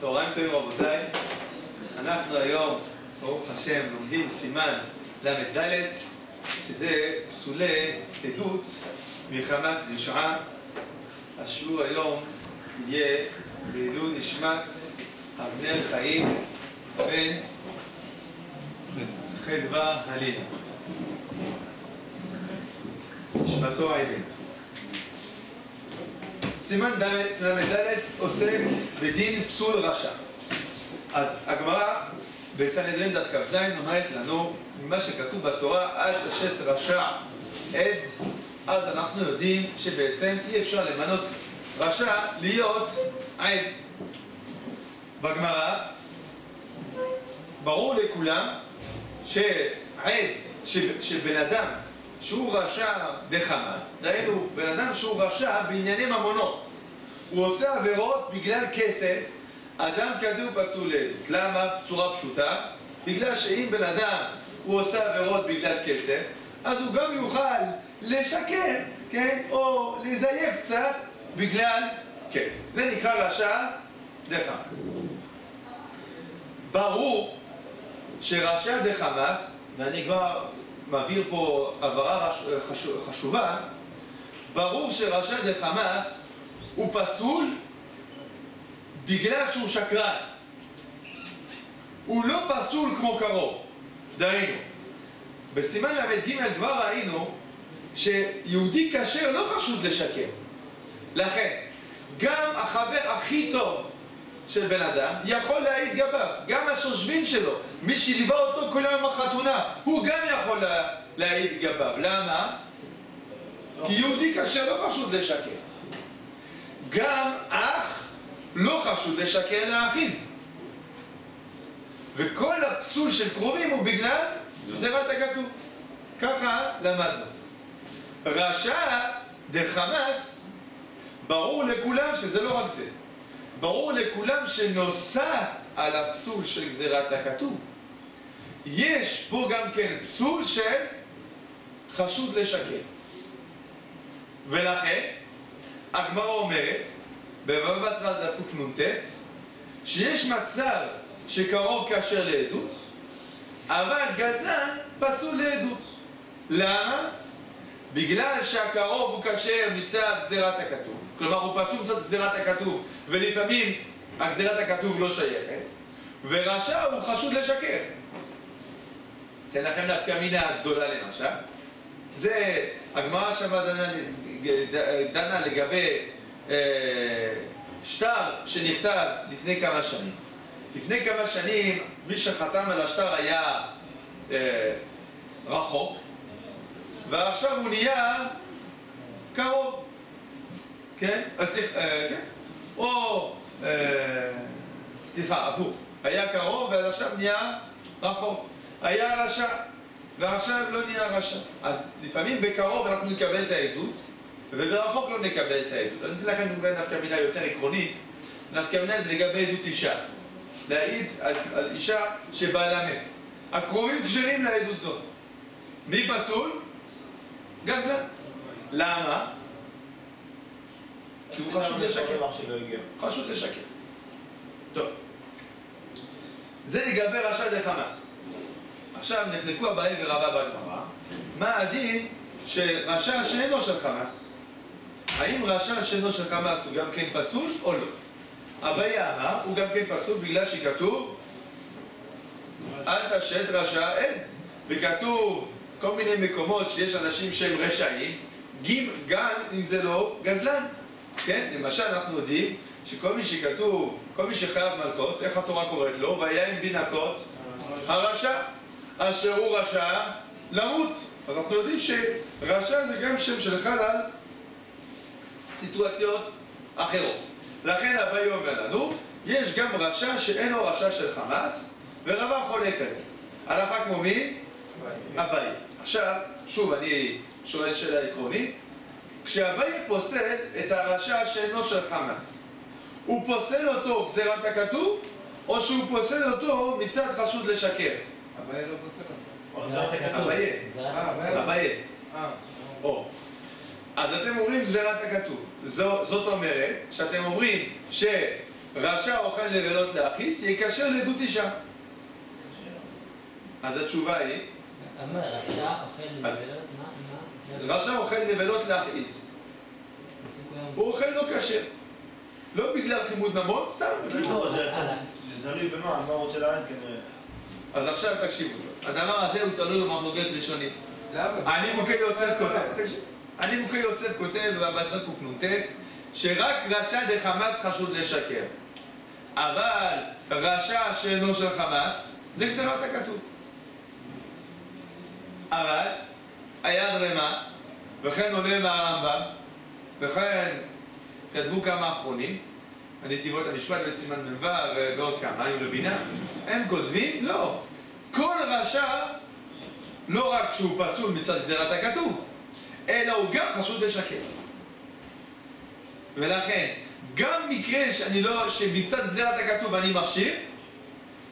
צהריים טובים רבותיי, אנחנו היום, ברוך השם, לומדים סימן ל"ד, שזה פסולי עדות מלחמת רשעה. השיעור היום יהיה לעילוי נשמת אבנר חיים בן חדווה הלילה, נשמתו עדן. סימן ל"ד עוסק בדין פסול רשע. אז הגמרא בסנהדרין דף כ"ז אומרת לנו, ממה שכתוב בתורה, אל תשת רשע עד, אז אנחנו יודעים שבעצם אי אפשר למנות רשע להיות עד. בגמרא ברור לכולם שעד, שבן אדם שהוא רשע דחמאס, דהיינו בן אדם שהוא רשע בענייני ממונות, הוא עושה עבירות בגלל כסף, אדם כזה הוא פסול לעדות. למה? בצורה פשוטה, בגלל שאם בן אדם הוא עושה עבירות בגלל כסף, אז הוא גם יוכל לשקר, כן? או לזייף קצת בגלל כסף. זה נקרא רשע דחמאס. ברור שרשע דחמאס, ואני כבר מעביר פה הבהרה חשובה, ברור שרשע דחמאס הוא פסול בגלל שהוא שקרן. הוא לא פסול כמו קרוב. דהיינו, בסימן ל"ג כבר ראינו שיהודי כשר לא חשוד לשקר. לכן, גם החבר הכי טוב של בן אדם יכול להעיד גביו, גם השושבין שלו, מי שליווה אותו כל יום בחתונה, הוא גם יכול להעיד גביו. למה? כי יהודי כשר לא חשוד לשקר. גם אח לא חשוד לשקר לאחיו. וכל הפסול של קרובים הוא בגלל גזירת הכתוב. ככה למדנו. רשע דחמאס, ברור לכולם שזה לא רק זה. ברור לכולם שנוסף על הפסול של גזירת הכתוב, יש פה גם כן פסול של חשוד לשקר. ולכן הגמרא אומרת בבבא בתרא דף קנ"ט שיש מצב שקרוב כשר לעדות, אבל גזלן פסול לעדות. למה? בגלל שהקרוב הוא כשר מצד גזירת הכתוב, כלומר הוא פסול מצד גזירת הכתוב, ולפעמים הגזירת הכתוב לא שייכת, ורשע הוא חשוד לשקר. אתן לכם דווקא מינה גדולה למשל. זה הגמרא שמה דנה לגבי שטר שנכתב לפני כמה שנים. לפני כמה שנים מי שחתם על השטר היה רחוק, ועכשיו הוא נהיה קרוב. כן? כן? או סליחה, הפוך. היה קרוב ואז עכשיו נהיה רחוק. היה רשע ועכשיו לא נהיה רשע. אז לפעמים בקרוב אנחנו נקבל את העדות, וברחוק לא נקבל את העדות. אני אתן לכם נפקא מינה יותר עקרונית. נפקא מינה זה לגבי עדות אישה. להעיד על אישה שבעלה מת. הקרובים כשרים לעדות זאת. מי פסול? גזלן. למה? כי הוא חשוד לשקר. חשוד לשקר. טוב. זה לגבי רשע דחמאס. עכשיו נחלקו אביי ורבא בגמרא. מה הדין של רשע שאינו של חמאס? האם רשע שאינו של חמאס הוא גם כן פסול או לא? אביי אמר הוא גם כן פסול בגלל שכתוב אל תשת רשע עד. וכתוב כל מיני מקומות שיש אנשים שהם רשעים, גם אם זה לא גזלן. כן? למשל אנחנו יודעים שכל מי שכתוב, כל מי שחייב מלכות, איך התורה קוראת לו? ויין בינקות הרשע, אשר הוא רשע למות. אז אנחנו יודעים שרשע זה גם שם של אחד על סיטואציות אחרות. לכן אביי אומר לנו, יש גם רשע שאינו רשע של חמאס, ורבא חולק על זה. הלכה כמו מי? אביי. עכשיו, שוב אני שואל שאלה עקרונית. כשאביי פוסל את הרשע שאינו של חמאס, הוא פוסל אותו גזירת הכתוב, או שהוא פוסל אותו מצד חשוד לשקר? אביי לא פוסל אותו. אביי. אז אתם אומרים גזירת הכתוב. זאת אומרת שאתם אומרים רשע אוכל נבלות להכעיס, יקשר לעדות אישה. אז התשובה היא... רשע אוכל נבלות, מה? רשע אוכל נבלות להכעיס. הוא אוכל לא כשר. לא בגלל חימוד ממון, סתם. לא, זה תלוי במה, מה הוא רוצה לעין כנראה. אז עכשיו תקשיבו. הדבר הזה הוא תלוי במחלוקת ראשונים. למה? אני מוכי יוסף כותב בבטרה קנ"ט שרק רשע דחמאס חשוד לשקר. אבל רשע שאינו של חמאס זה גזירת הכתוב. אבל היד רמה, וכן עולה מהרמב"ם, וכן כתבו כמה אחרונים, הנתיבות המשפט בסימן מ"ו ועוד כמה, עם רבינה, הם כותבים, לא, כל רשע לא רק שהוא פסול מצד גזירת הכתוב, אלא הוא גם חשוד לשקר. ולכן, גם מקרה שמצד גזירת הכתוב אני מכשיר,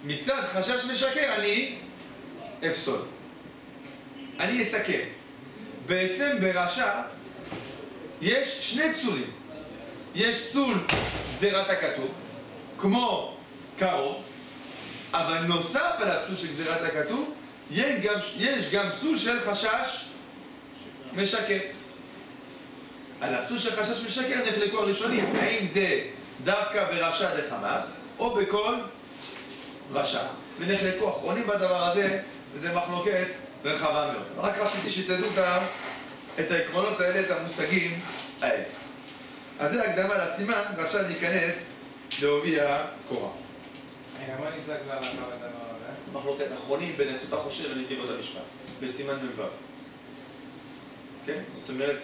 מצד חשש משקר אני אפסול. אני אסכם. בעצם ברשע יש שני פסולים. יש פסול גזירת הכתוב, כמו קרוב, אבל נוסף על הפסול של גזירת הכתוב, יש גם פסול של חשש משקר. על הפסול של חשש משקר נחלקו הראשונים, האם זה דווקא ברשע לחמאס, או בכל רשע. ונחלקו אחרונים בדבר הזה, וזה מחלוקת רחבה מאוד. רק רציתי שתדעו את העקרונות האלה, את המושגים האלה. אז זה הקדמה לסימן, ועכשיו ניכנס לעובי הקורה. רגע, מה נפסק להלכה בדבר הזה? מחלוקת אחרונים בין עצות החושר לנתיבות המשפט, בסימן מ"ו. כן? זאת אומרת,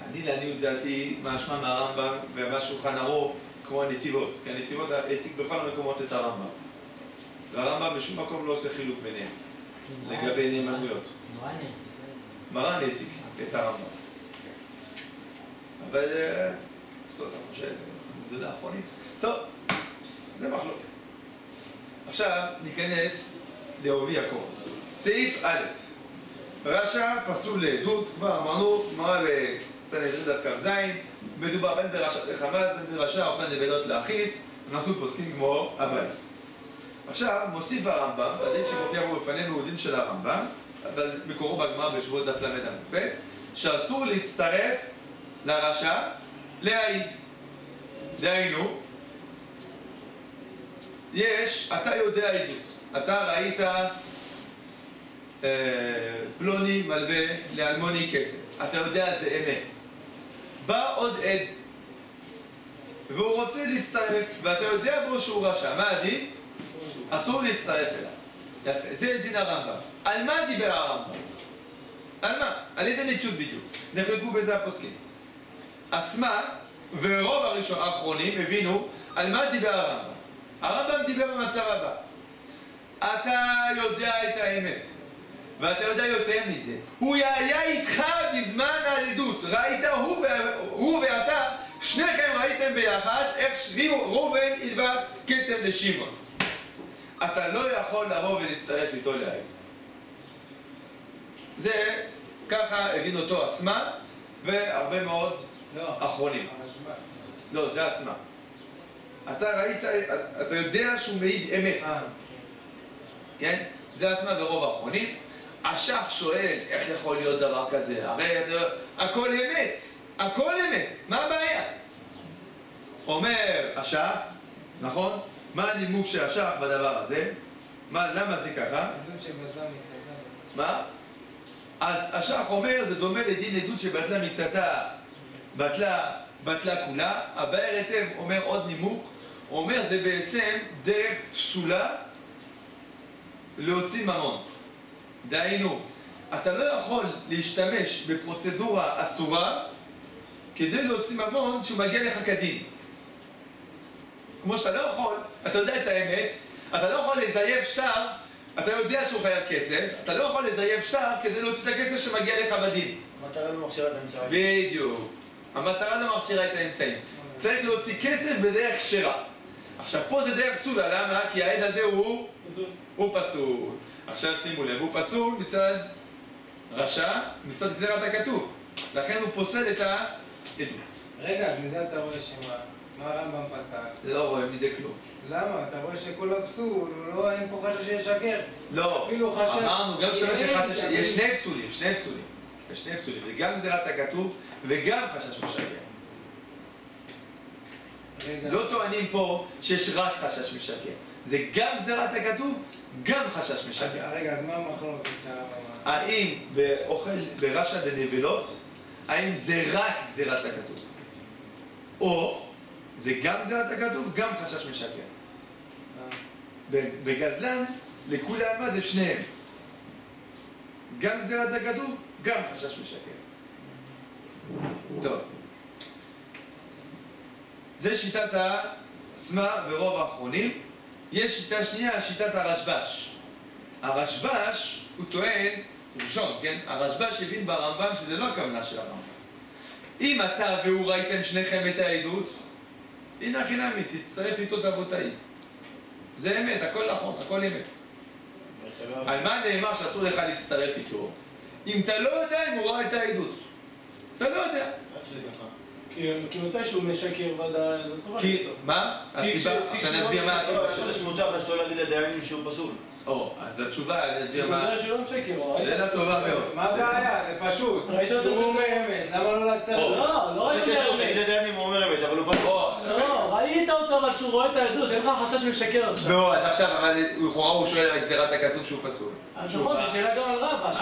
אני לעניות דעתי, משמע מהרמב"ם ומה שולחן ערוך כמו הנתיבות, כי הנתיבות העתיק בכל המקומות את הרמב"ם. והרמב"ם בשום מקום לא עושה חילוק ביניהם, לגבי נאמנויות. מרן העתיק את הרמב"ם. אבל קצת החושב, נדודה האחרונית. טוב, זה מחלוקת. עכשיו ניכנס לעובי הקורה. סעיף א', רשע פסול לעדות, כבר אמרנו, גמרא בסנהדרין דף כ"ז, מדובר בין ברשע לחמאס, בין ברשע אוכל נבלות להכעיס, אנחנו פוסקים כמו הבית. עכשיו מוסיף הרמב"ם, הדין שמופיע בו בפנינו הוא דין של הרמב"ם, אבל מקורו בגמרא בשבועות דף ל' עמוד ב', שאסור להצטרף לרשע להעיד. דהיינו, אתה יודע עדות, אתה ראית פלוני מלווה לאלמוני כסף, אתה יודע זה אמת. בא עוד עד והוא רוצה להצטרף ואתה יודע בו שהוא רשע, מה הדין? אסור להצטרף אליו. יפה, זה דין הרמב"ם. על מה דיבר הרמב"ם? על מה? על איזה מציאות בדיוק? נחלקו בזה הפוסקים. אסמה ורוב האחרונים הבינו על מה דיבר הרמב"ם. הרמב"ם דיבר במצב הבא: אתה יודע את האמת ואתה יודע יותר מזה, הוא היה איתך בזמן העדות, ראית הוא ואתה שניכם ראיתם ביחד איך ראובן הלווה כסף לשמעון. אתה לא יכול לבוא ולהצטרף איתו להעיד. זה ככה הבין אותו אסמה והרבה מאוד אחרונים. לא, זה אסמה. אתה ראית, אתה יודע שהוא מעיד אמת. כן? זה אסמה ורוב האחרונים. השח שואל איך יכול להיות דבר כזה, הרי הכל אמת, הכל אמת, מה הבעיה? אומר השח, נכון? מה הנימוק של השח בדבר הזה? למה זה ככה? מה? אז השח אומר זה דומה לדין עדות שבטלה מצאתה, בטלה כולה. הבאר היטב אומר עוד נימוק, הוא אומר זה בעצם דרך פסולה להוציא ממון. דהיינו, אתה לא יכול להשתמש בפרוצדורה אסורה כדי להוציא ממון שמגיע לך כדין. כמו שאתה לא יכול, אתה יודע את האמת, אתה לא יכול לזייף שטר, אתה יודע שהוא חייב כסף, אתה לא יכול לזייף שטר כדי להוציא את הכסף שמגיע לך בדין. המטרה לא מכשירה את האמצעים. בדיוק. המטרה לא מכשירה את האמצעים. צריך להוציא כסף בדרך כשרה. עכשיו פה זה דרך פסולה, למה? כי העד הזה הוא פסול. עכשיו שימו לב, הוא פסול מצד רשע, מצד גזירת הכתוב. לכן הוא פוסל את העדות. רגע, מזה אתה רואה שמה? מה הרמב"ם פסק? לא רואה מזה כלום. למה? אתה רואה שכולו פסול, לא, אין פה חשש שישקר. לא, אפילו חשש... אמרנו, גם שאלה שחשש, אין, יש שני פסולים, שני פסולים. יש שני פסולים, וגם גזירת הכתוב, וגם חשש משקר. רגע. לא טוענים פה שיש רק חשש משקר. זה גם גזירת הכתוב, גם חשש משקר. רגע, אז מה המחלוקת שהרמב"ם? האם באוכל ברשע דנבלות, האם זה רק גזירת הכתוב? או זה גם גזירת הכתוב, גם חשש משקר. בגזלן, לכולי עלמא זה שניהם. גם גזירת הכתוב, גם חשש משקר. טוב. זה שיטת הסמא ורוב האחרונים. יש שיטה שנייה, שיטת הרשב"ש. הרשב"ש, הוא טוען, הוא ראשון, כן? הרשב"ש הבין ברמב"ם שזה לא הכוונה של הרמב"ם. אם אתה והוא ראיתם שניכם את העדות, הנה חינמי, תצטרף איתו תבוא תעיד. זה אמת, הכל נכון, הכל אמת. על מה נאמר שאסור לך להצטרף איתו? אם אתה לא יודע אם הוא ראה את העדות. אתה לא יודע. כי מתי שהוא משקר, אבל זה אסור להגיד אותו. מה? הסיבה? שאני אסביר מה הסיבה שלו. יש מותר לך שלא להגיד לדיינים שהוא פסול. או, אז התשובה, אני אסביר אתה מה... יודע שהוא לא משקר. שאלה טובה מאוד. מה הבעיה? זה פשוט. ראית אותו הוא אומר אמת, למה לא להצטרף? לא ראית זה קשור, אותו. תגיד לדיינים הוא אומר אמת, אבל הוא פסול. לא, ראית אותו אבל שהוא רואה את העדות, אין לך חשש משקר עכשיו. לא, אז עכשיו, אבל לכאורה הוא שואל על גזירת הכתוב שהוא פסול. אז נכון, זו שאלה גם על רב.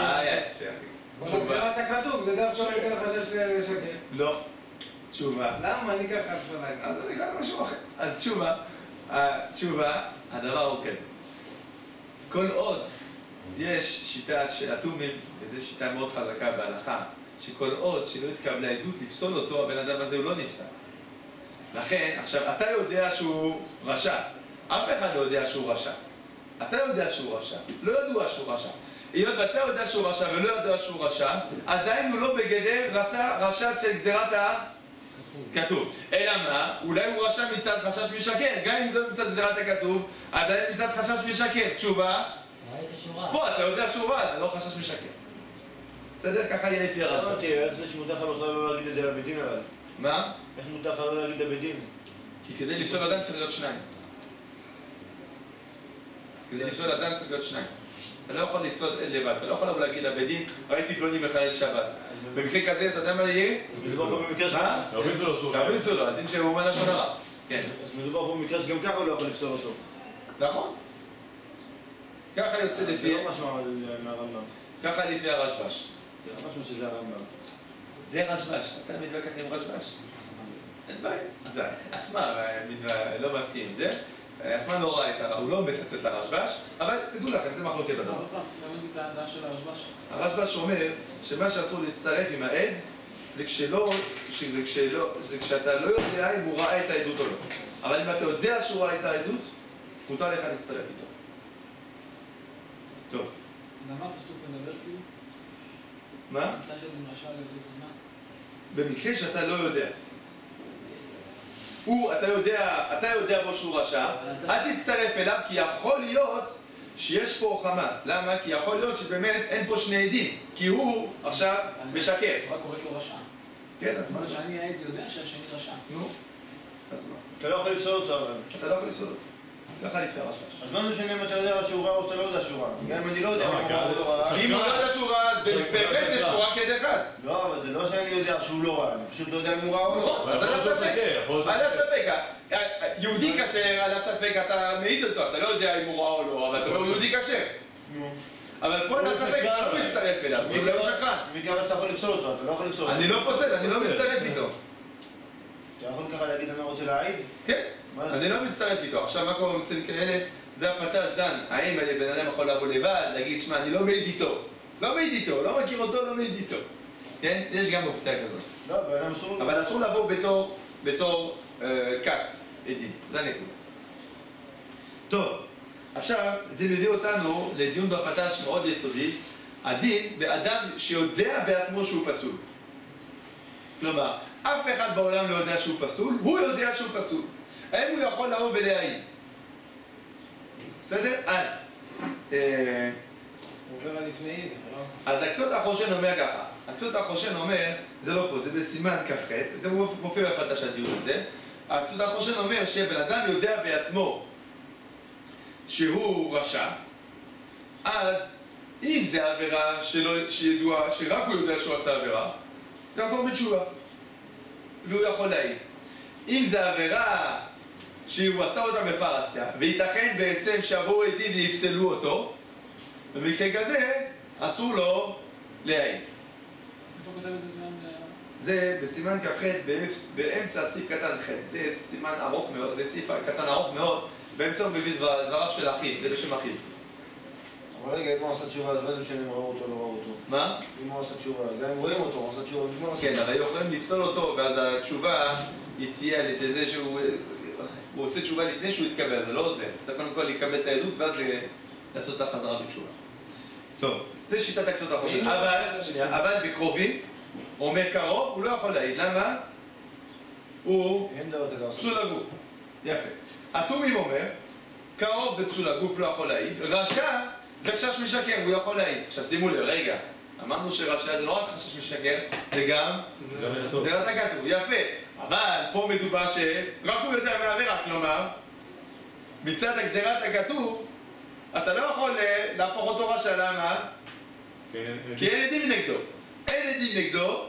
אבל גזירת הכתוב, זה דווקא לא ייתן חשש לשקר. לא. תשובה. למה? אני ככה אפשר להגיד. אז אני חייב משהו אחר. אז תשובה, הדבר הוא כזה. כל עוד יש שיטה של אטומים, וזו שיטה מאוד חזקה בהלכה, שכל עוד שלא התקבלה עדות לפסול אותו, הבן אדם הזה הוא לא נפסל. לכן, עכשיו, אתה יודע שהוא רשע. אף אחד לא יודע שהוא רשע. אתה יודע שהוא רשע. לא ידוע שהוא רשע. היות ואתה יודע שהוא רשע ולא יודע שהוא רשע, עדיין הוא לא בגדר רשע של גזירת הכתוב. אלא מה? אולי הוא רשע מצד חשש משקר. גם אם זה מצד גזירת הכתוב, עדיין מצד חשש משקר. תשובה? פה אתה יודע שהוא רע, זה לא חשש משקר. בסדר? ככה יהיה לפי הרשב"ש. איך זה שמותר לך בכלל לא להגיד את זה לבית דין אבל? מה? איך מותר לך לא להגיד לבית דין? כי כדי לפסול אדם צריך להיות שניים. כדי לפסול אדם צריך להיות שניים. אתה לא יכול לפסול לבד, אתה לא יכול לבוא להגיד לבית דין, ראיתי פלוני מחלל שבת. במקרה כזה, אתה יודע מה יהיה? מדובר פה במקרה מה? תרביצו לו, הדין שהוא אומר לשון הרע. כן. אז מדובר פה במקרה שגם ככה הוא לא יכול לפסול אותו. נכון. ככה יוצא זה לפי... לא משמע מהרמב"ם. ככה לפי הרשב"ש. זה לא משמע שזה הרמב"ם. זה רשב"ש. אתה מתווכח עם רשב"ש? אין בעיה. אז אסמא לא מסכים עם זה. אסמא לא ראה את הרע, הוא לא מצטט לרשב"ש, אבל תדעו לכם, זה מחלוקת בדבר. לא הבנתי את העדה של הרשב"ש. הרשב"ש אומר שמה שאסור להצטרף עם העד זה כשאתה לא יודע אם הוא ראה את העדות או לא. אבל אם אתה יודע שהוא ראה את העדות, מותר לך להצטרף איתו. טוב. אז על מה הפסוק מדבר כאילו? מה? אתה שאתה מרשע לעדות חמאס? במקרה שאתה לא יודע. אתה יודע בו שהוא רשע, אל תצטרף אליו כי יכול להיות שיש פה חמאס. למה? כי יכול להיות שבאמת אין פה שני עדים, כי הוא עכשיו משקר. התורה קוראת לו רשע. כן, אז מה? שאני העד יודע שהשני רשע. נו, אז מה? אתה לא יכול לפסול אותו אבל. אתה לא יכול לפסול אותו. ככה לפי הרשב"ש. אז מה זה משנה אם אתה יודע שהוא רע או שאתה לא יודע שהוא רע? גם אם אני לא יודע אם הוא רע או לא רע. אם הוא לא יודע שהוא רע, אז באמת יש פה רק עד אחד. לא, אבל זה לא שאני יודע שהוא לא רע, אני פשוט לא יודע אם הוא רע או לא. נכון, אז על הספק. על הספק. יהודי כשר, על הספק אתה מעיד אותו, אתה לא יודע אם הוא רע או לא, אבל אתה אומר הוא יהודי כשר. אבל פה על הספק אתה לא מצטרף אליו, כי הוא לא שקרן. מכיוון שאתה יכול לפסול אותו, אתה לא יכול לפסול אותו. אני לא פוסל, אני לא מצטרף איתו. אתה יכול ככה להגיד אני לא רוצה להעיד? כן, אני לא מצטרף איתו. עכשיו מה קורה במצבים כאלה? זה הפרטאז' דן. האם בן אדם יכול לבוא לבד, להגיד, שמע, אני לא מעיד איתו. לא מעיד איתו, לא מכיר אותו, לא מעיד איתו. כן? יש גם אופציה כזאת. לא, בן אדם אסור לו. אבל אסור לבוא בתור כת עדים. זה הנקודה. טוב, עכשיו זה מביא אותנו לדיון בפרטאז' מאוד יסודי. הדין באדם שיודע בעצמו שהוא פסול. כלומר, אף אחד בעולם לא יודע שהוא פסול, הוא יודע שהוא פסול. האם הוא יכול לבוא ולהעיד? בסדר? אז... הוא עובר על לפני, לא? אז הקצות החושן אומר ככה, הכסות החושן אומר, זה לא פה, זה בסימן כ"ח, זה מופיע בפרטש הדיון הזה. הכסות החושן אומר שבן אדם יודע בעצמו שהוא רשע, אז אם זה עבירה שידוע, שרק הוא יודע שהוא עשה עבירה, זה יחזור בתשובה, והוא יכול להעיד. אם זה עבירה שהוא עשה אותה בפרסיה, וייתכן בעצם שיבואו עדים ויפסלו אותו, במקרה כזה אסור לו להעיד. איפה כותב את זה? זה בסימן כ"ח באמצע סעיף קטן ח', זה סימן ארוך מאוד, זה סעיף קטן ארוך מאוד, באמצע הוא מביא דבריו של אחיו, זה בשם אחיו. אבל רגע, אם הוא עשה תשובה, אז בעצם שהם ראו אותו, לא ראו אותו. מה? אם הוא עשה תשובה, גם אם רואים אותו, הוא עשה תשובה, נגמר. כן, אבל יכולים לפסול אותו, ואז התשובה היא תהיה על ידי זה שהוא עושה תשובה לפני שהוא יתקבל, זה לא עוזר. צריך קודם כל לקבל את העדות, ואז לעשות את החזרה בתשובה. טוב, זה שיטת הכסות החושן. אבל בקרובים, הוא אומר קרוב, הוא לא יכול להעיד. למה? הוא פסול הגוף. יפה. התומים אומר, קרוב זה פסול הגוף, לא יכול להעיד. רשע זה חשש משקר, הוא יכול להעיד. עכשיו שימו לב, רגע, אמרנו שרשע זה לא רק חשש משקר, זה גם גזירת הכתוב. יפה. אבל פה מדובר שרק הוא יודע מהעבירה, כלומר, מצד הגזירת הכתוב, אתה לא יכול להפוך אותו רשע, למה? כי אין עדים נגדו. אין עדים נגדו,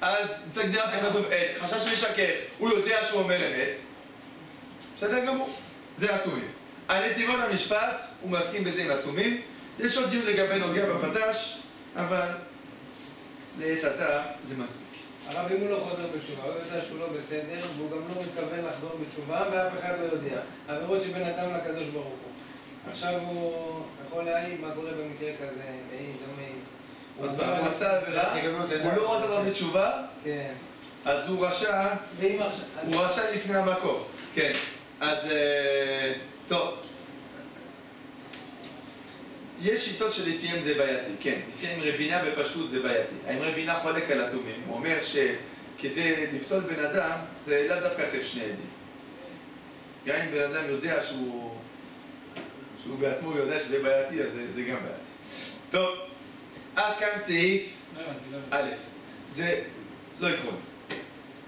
אז מצד גזירת הכתוב אין. חשש משקר, הוא יודע שהוא אומר אמת. בסדר גמור. זה התומים. הנתיבות המשפט, הוא מסכים בזה עם התומים. יש עוד דיון לגבי נוגע בפתש, אבל לעת עתה זה מספיק. הרב, אם הוא לא חוזר בתשובה, הוא יודע שהוא לא בסדר, והוא גם לא מתכוון לחזור בתשובה, ואף אחד לא יודע. עבירות שבין אדם לקדוש ברוך הוא. עכשיו הוא יכול להעיד מה קורה במקרה כזה, מעיד, לא מעיד. הוא עשה עבירה, הוא לא רוצה לחזור בתשובה, כן. אז הוא רשע, הוא רשע לפני המקום. כן, אז טוב. יש שיטות שלפיהם זה בעייתי, כן, לפיהם רבינה בפשטות זה בעייתי. האם רבינה חולק על התומים? הוא אומר שכדי לפסול בן אדם, זה לא דווקא צריך שני עדים. גם אם בן אדם יודע שהוא בעצמו יודע שזה בעייתי, אז זה גם בעייתי. טוב, עד כאן סעיף א', זה לא עקרוני.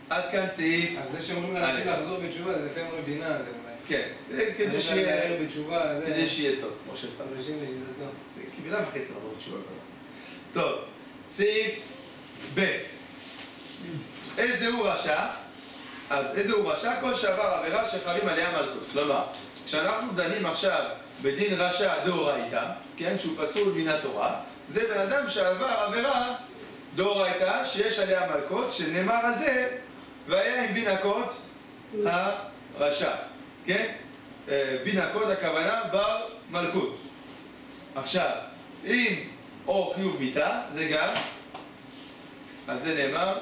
עד כאן סעיף אז זה שאומרים לאנשים לחזור בתשובה, זה לפעמים רבינה, זה אולי. כן, זה כדי שיהיה טוב, כמו שצריך. כי בלאו הכי צריך לחזור בתשובה. טוב, סעיף ב' איזה הוא רשע? אז איזה הוא רשע? כל שעבר עבירה שחרים עליה מלכות. כלומר, כשאנחנו דנים עכשיו בדין רשע דאורייתא, כן, שהוא פסול מן התורה, זה בן אדם שעבר עבירה דאורייתא שיש עליה מלכות, שנאמר על זה והיה עם בינקות הרשע, כן? בינקות הכוונה בר מלכות. עכשיו, אם או חיוב מיתה, זה גם, אז זה נאמר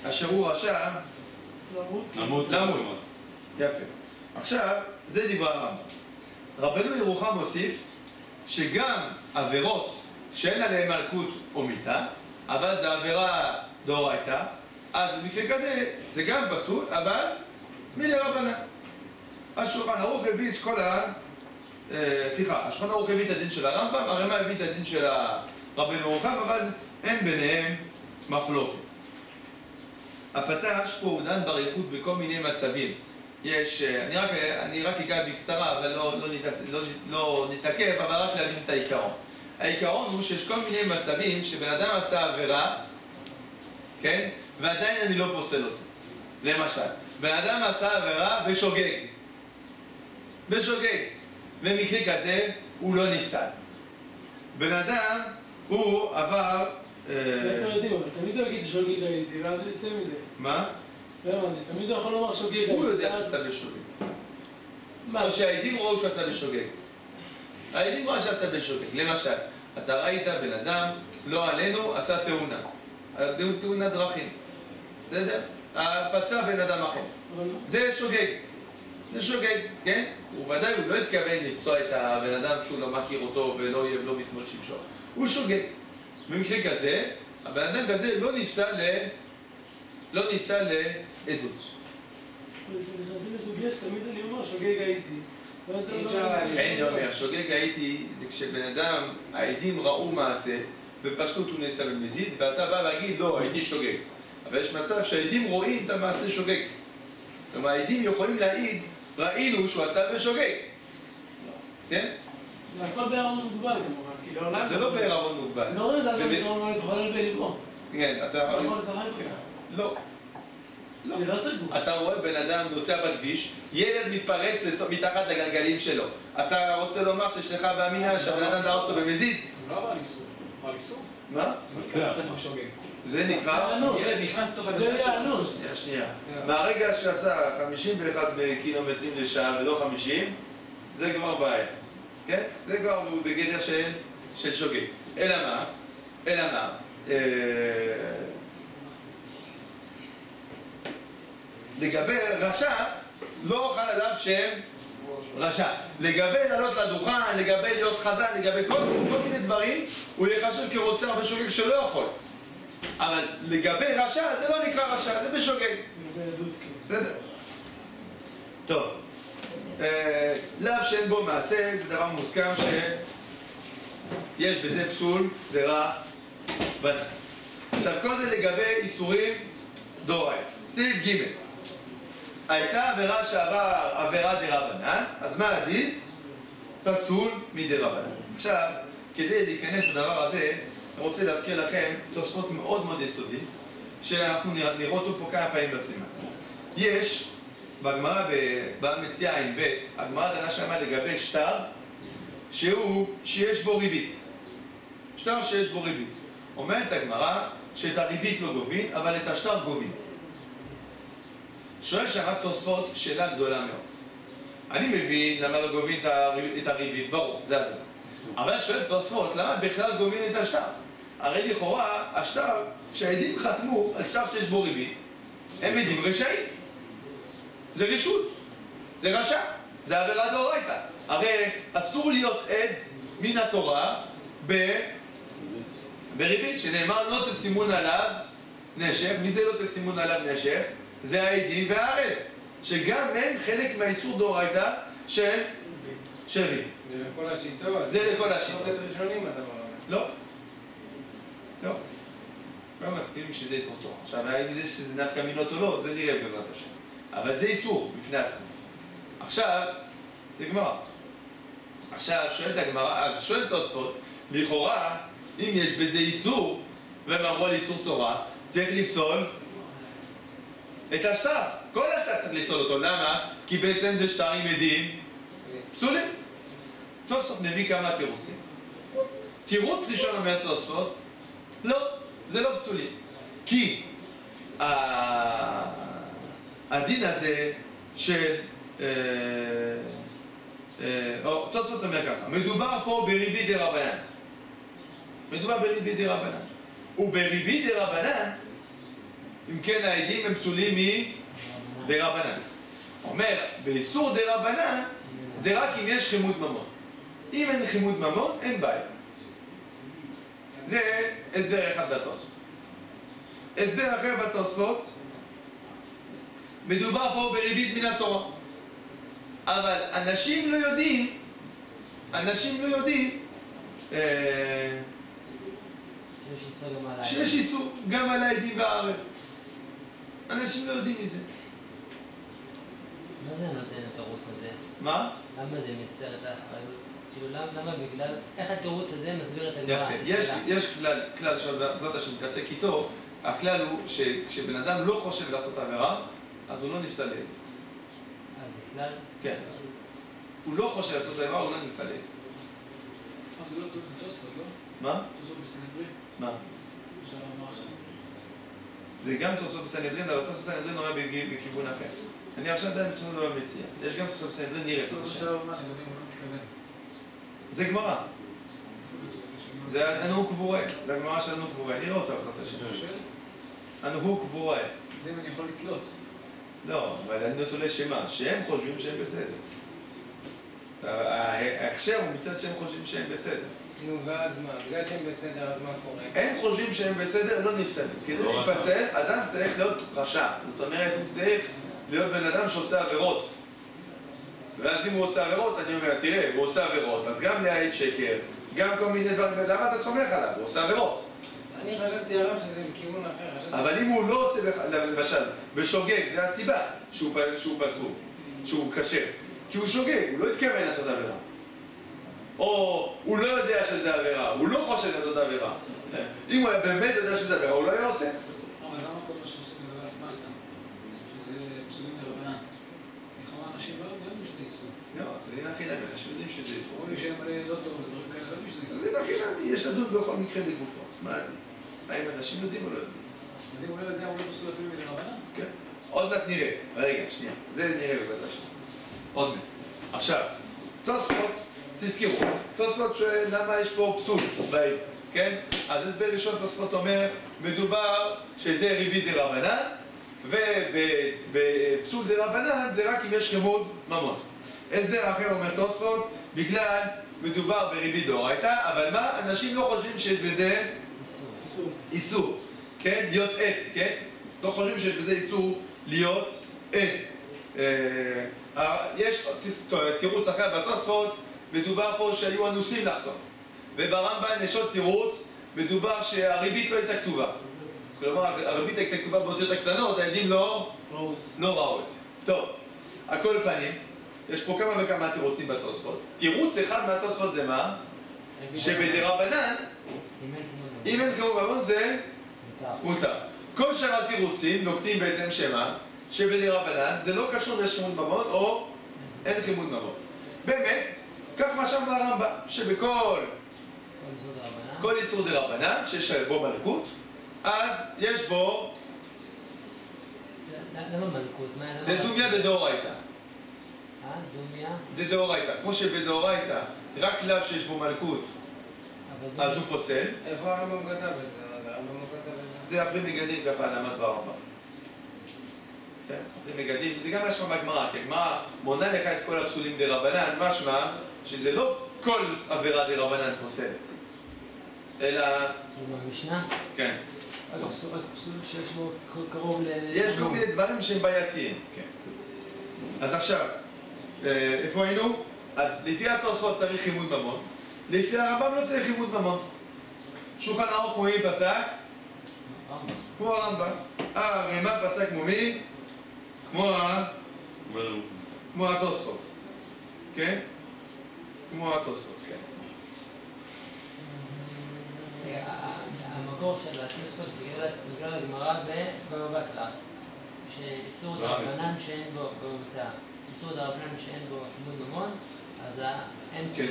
אשר הוא רשע למות. יפה. עכשיו, זה דברי הרמב"ם. רבנו ירוחם מוסיף שגם עבירות שאין עליהן מלכות או מיתה, אבל זה עבירה דאורייתא, אז במקרה כזה זה גם פסול, אבל מדרבנן. השולחן ערוך הביא את כל השולחן ערוך הביא את הדין של הרמב"ם, הרמ"א הביא את הדין של רבנו ירוחם, אבל אין ביניהם מחלוקת. הפתש פה הוא דן באריכות בכל מיני מצבים. יש, אני רק אגע בקצרה, אבל לא נתעכב, אבל רק להבין את העיקרון. העיקרון הוא שיש כל מיני מצבים שבן אדם עשה עבירה, כן? ועדיין אני לא פוסל אותו. למשל, בן אדם עשה עבירה בשוגג. במקרה כזה הוא לא נפסל. בן אדם הוא עבר... איפה יודעים, אבל תמיד לא יגיד שוגג הייתי, ואז יצא מזה. מה? לא הבנתי, תמיד לא יכול לומר שוגג הייתי. הוא יודע שעשה בשוגג. או שהעדים ראו שעשה בשוגג. העדים ראו שעשה בשוגג. למשל, אתה ראית בן אדם, לא עלינו, עשה תאונה. תאונת דרכים. בסדר? פצע בן אדם אחר. זה שוגג. זה שוגג, כן? ובוודאי הוא לא התכוון לפצוע את הבן אדם שהוא לא מכיר אותו ולא יהיה לו מתמול שמשוך. הוא שוגג. במקרה כזה, הבן אדם כזה לא נפסל לעדות. נכנסים לסוגיה שתמיד אני אומר שוגג הייתי. אי אפשר להגיד. אין אומר, שוגג הייתי, זה כשבן אדם, העדים ראו מעשה, בפשטות הוא נעשה במזיד, ואתה בא להגיד, לא, הייתי שוגג. אבל יש מצב שהעדים רואים את המעשה שוגג. כלומר, העדים יכולים להעיד, ראינו שהוא עשה בשוגג. כן? זה הכל בערבון מוגבל כמובן, כי לעולם... זה לא בערבון מוגבל. לא רואים למה זה פתאום לא מתחולל בליבו. כן, אתה... לא יכול לשחק אותך. לא. זה לא סגור. אתה רואה בן אדם נוסע בכביש, ילד מתפרץ מתחת לגלגלים שלו. אתה רוצה לומר שיש לך באמינה שהבן אדם דרס אותו במזיד? הוא לא עבר על איסור. הוא על איסור? מה? צריך בשוגג. זה נקרא... ילד נכנס תוך זה יהיה אנוס. שנייה. מהרגע שעשה 51 קילומטרים לשעה ולא 50, זה כבר בעיה. כן? זה כבר בגדר של שוגג. אלא מה? לגבי רשע, לא אוכל עליו שם רשע. לגבי לעלות לדוכן, לגבי להיות חזן, לגבי כל מיני דברים, הוא יחשב כרוצח בשוגג שלא יכול. אבל לגבי רשע, זה לא נקרא רשע, זה בשוגג. בסדר? טוב. לאו שאין בו מעשה, זה דבר מוסכם שיש בזה פסול ורע ודאי. עכשיו, כל זה לגבי איסורים דאורייתא. סעיף ג' הייתה עבירה שעבר עבירה דרבנן, אז מה הדין? פסול מדרבנן. עכשיו, כדי להיכנס לדבר הזה, אני רוצה להזכיר לכם תוספות מאוד מאוד יסודי, שאנחנו נראה אותו פה כמה פעמים בסימן. יש, בגמרא במציאה ע"ב, הגמרא דנה שמה לגבי שטר שיש בו ריבית. שטר שיש בו ריבית. אומרת הגמרא שאת הריבית לא גובים, אבל את השטר גובים. שואל שם תוספות שאלה גדולה מאוד. אני מבין למה לא גובים את הריבית, ברור, זה הבא. אבל שואל תוספות, למה בכלל גובים את השטר? הרי לכאורה, השטר, שהעדים חתמו על שטר שיש בו ריבית, הם עדים רשעים. זה רשות, זה רשע, זה עבירה דאורייתא. הרי אסור להיות עד מן התורה בריבית, שנאמר לא תשימון עליו נשך. מי זה לא תשימון עליו נשך? זה העדים והערב, שגם הם חלק מהאיסור דאורייתא של ריבית. זה לכל השיטות. זה לכל השיטות. שיטות ראשונים הדבר הזה. לא. לא. לא מסכימים שזה איסור תורה. עכשיו, האם זה שזה נפקא מינות או לא, זה נראה בעזרת השם. אבל זה איסור בפני עצמו. עכשיו, זה גמרא. עכשיו, שואלת הגמרא, אז שואלת תוספות, לכאורה, אם יש בזה איסור, והם אמרו על איסור תורה, צריך לפסול את השטר. כל השטר צריך לפסול אותו. למה? כי בעצם זה שטר עם עדים פסולים. תוספות מביא כמה תירוצים. תירוץ ראשון אומר תוספות, לא, זה לא פסולים. כי הדין הזה של... תוספות אומר ככה, מדובר פה בריבית דרבנן. מדובר בריבית דרבנן. ובריבית דרבנן, אם כן העדים הם פסולים מדרבנן. אומר, באיסור דרבנן, זה רק אם יש חימוד ממון. אם אין חימוד ממון, אין בעיה. זה הסבר אחד בתוספות. הסבר אחר בתוספות, מדובר פה בריבית מן התורה. אבל אנשים לא יודעים, שיש איסור גם על העדים והערב. אנשים לא יודעים מזה. מה זה נותן את התירוץ הזה? מה? למה זה מסר את האחריות? כאילו למה בגלל... איך התירוץ הזה מסביר את הגמרא? יפה. יש כלל שזאת שמתעסק איתו, הכלל הוא שכשבן אדם לא חושב לעשות עבירה, אז הוא לא נפסל לעד. זה כלל? כן. הוא לא חושב לעשות עבירה, הוא לא נפסל לעד. זה לא תוספות, לא? מה? תוספות בסנהדרין? מה? אפשר לומר עכשיו. זה גם תוספות בסנהדרין, אבל תוספות בסנהדרין אומר בכיוון אחר. אני עכשיו עדיין בתוספות במציע. יש גם תוספות בסנהדרין נראית. זה גמרא. זה אנו קבורי. זה הגמרא של אנו קבורי. נראה אותה בעזרת השם. אנו קבורי. זה אם אני יכול לתלות. לא, אבל אני נוטה שמה? שהם חושבים שהם בסדר. ההכשר הוא מצד שהם חושבים שהם בסדר. נו, ואז מה? בגלל שהם בסדר, אז מה קורה? הם חושבים שהם בסדר, לא נפסלים. כדי להיפסל, אדם צריך להיות רשע. זאת אומרת, הוא צריך להיות בן אדם שעושה עבירות. ואז אם הוא עושה עבירות, אני אומר, תראה, הוא עושה עבירות, אז גם להעיד שקר, גם כל מיני דברים, למה אתה סומך עליו? הוא עושה עבירות. אני חשבתי עליו שזה בכיוון אחר. אבל אם הוא לא עושה, למשל, ושוגג, זה הסיבה שהוא פטור, שהוא כשר. כי הוא שוגג, הוא לא התכוון לעשות עבירה. או הוא לא יודע שזה עבירה, הוא לא חושב לעשות עבירה. אם הוא היה באמת יודע שזה עבירה, הוא לא היה עושה. אבל למה כל מה שעושים לגבי אסמכתה? שזה פסולים לרבנן. לכאורה אנשים לא יודעים שזה איסור. לא, זה דין הכי נמי, אנשים יודעים שזה איסור. אמרו לי שהם לא טוב ודברים כאלה, לא יודעים שזה איסור. זה דין הכי נמי, יש לדון בכל מקרה לגופו. מה הדין? האם אנשים יודעים או לא יודעים? אז אם הוא לא יודע, הוא לא פסול אפילו מלרבנן? כן. עוד מעט נראה. רגע, שנייה. זה נראה בוודאי שזה. עוד מעט. עכשיו, תוספות, תזכרו. תוספות למה יש פה פסול בעיד, כן? אז הסבר ראשון תוספות אומר, מדובר שזה ריבית דרבנן, ובפסול דרבנן זה רק אם יש חימוד ממון. הסבר אחר אומר תוספות, בגלל מדובר בריבית דאורייתא, אבל מה? אנשים לא חושבים שיש בזה איסור, כן? להיות עד, כן? לא חושבים שיש בזה איסור להיות עד. יש תירוץ אחר בתוספות, מדובר פה שהיו אנוסים לחתום. וברמב"ן יש עוד תירוץ, מדובר שהריבית לא הייתה כתובה. כלומר, הריבית הייתה כתובה באותיות הקטנות, הילדים לא ראו את זה. טוב, על כל פנים, יש פה כמה וכמה תירוצים בתוספות. תירוץ אחד מהתוספות זה מה? שבדרבנן, אם אין חימוד ממון זה מותר. כל שאר התירוצים נוקטים בעצם שמה? שבדרבנן זה לא קשור יש חימוד ממון או אין חימוד ממון. באמת, כך מה שם ברמב"ם, שבכל כל איסור דרבנן, שיש בו מלכות, אז יש בו למה מלכות? דדומיה דדאורייתא. דומיה? דדאורייתא. כמו שבדאורייתא רק לאו שיש בו מלכות, אז הוא פוסל. איפה הרמב"ם כתב את זה? הרמב"ם לא כתב את זה? זה הפרי מגדים ככה למד ברמב"ם. כן, הפרי מגדים, זה גם משמע בגמרא, כי הגמרא מונה לך את כל הפסולים דרבנן, משמע שזה לא כל עבירה דרבנן פוסלת, אלא... במשנה? כן. רק פסול שיש בו קרוב ל... יש כל מיני דברים שהם בעייתיים. כן. אז עכשיו, איפה היינו? אז לפי התוספות צריך חימוד ממון, לפי הרמב"ם לא צריך חימוד ממון. שולחן ערוך כמו מי פסק? כמו הרמב"ם. הרמ"א פסק כמו מי? כמו התוספות. כן? כמו התוספות, כן. המקור של התוספות בגלל הגמרא במבט לך, שאיסור דרבנן שאין בו במצע, איסור דרבנן שאין בו חימוד ממון, אז אין... כן,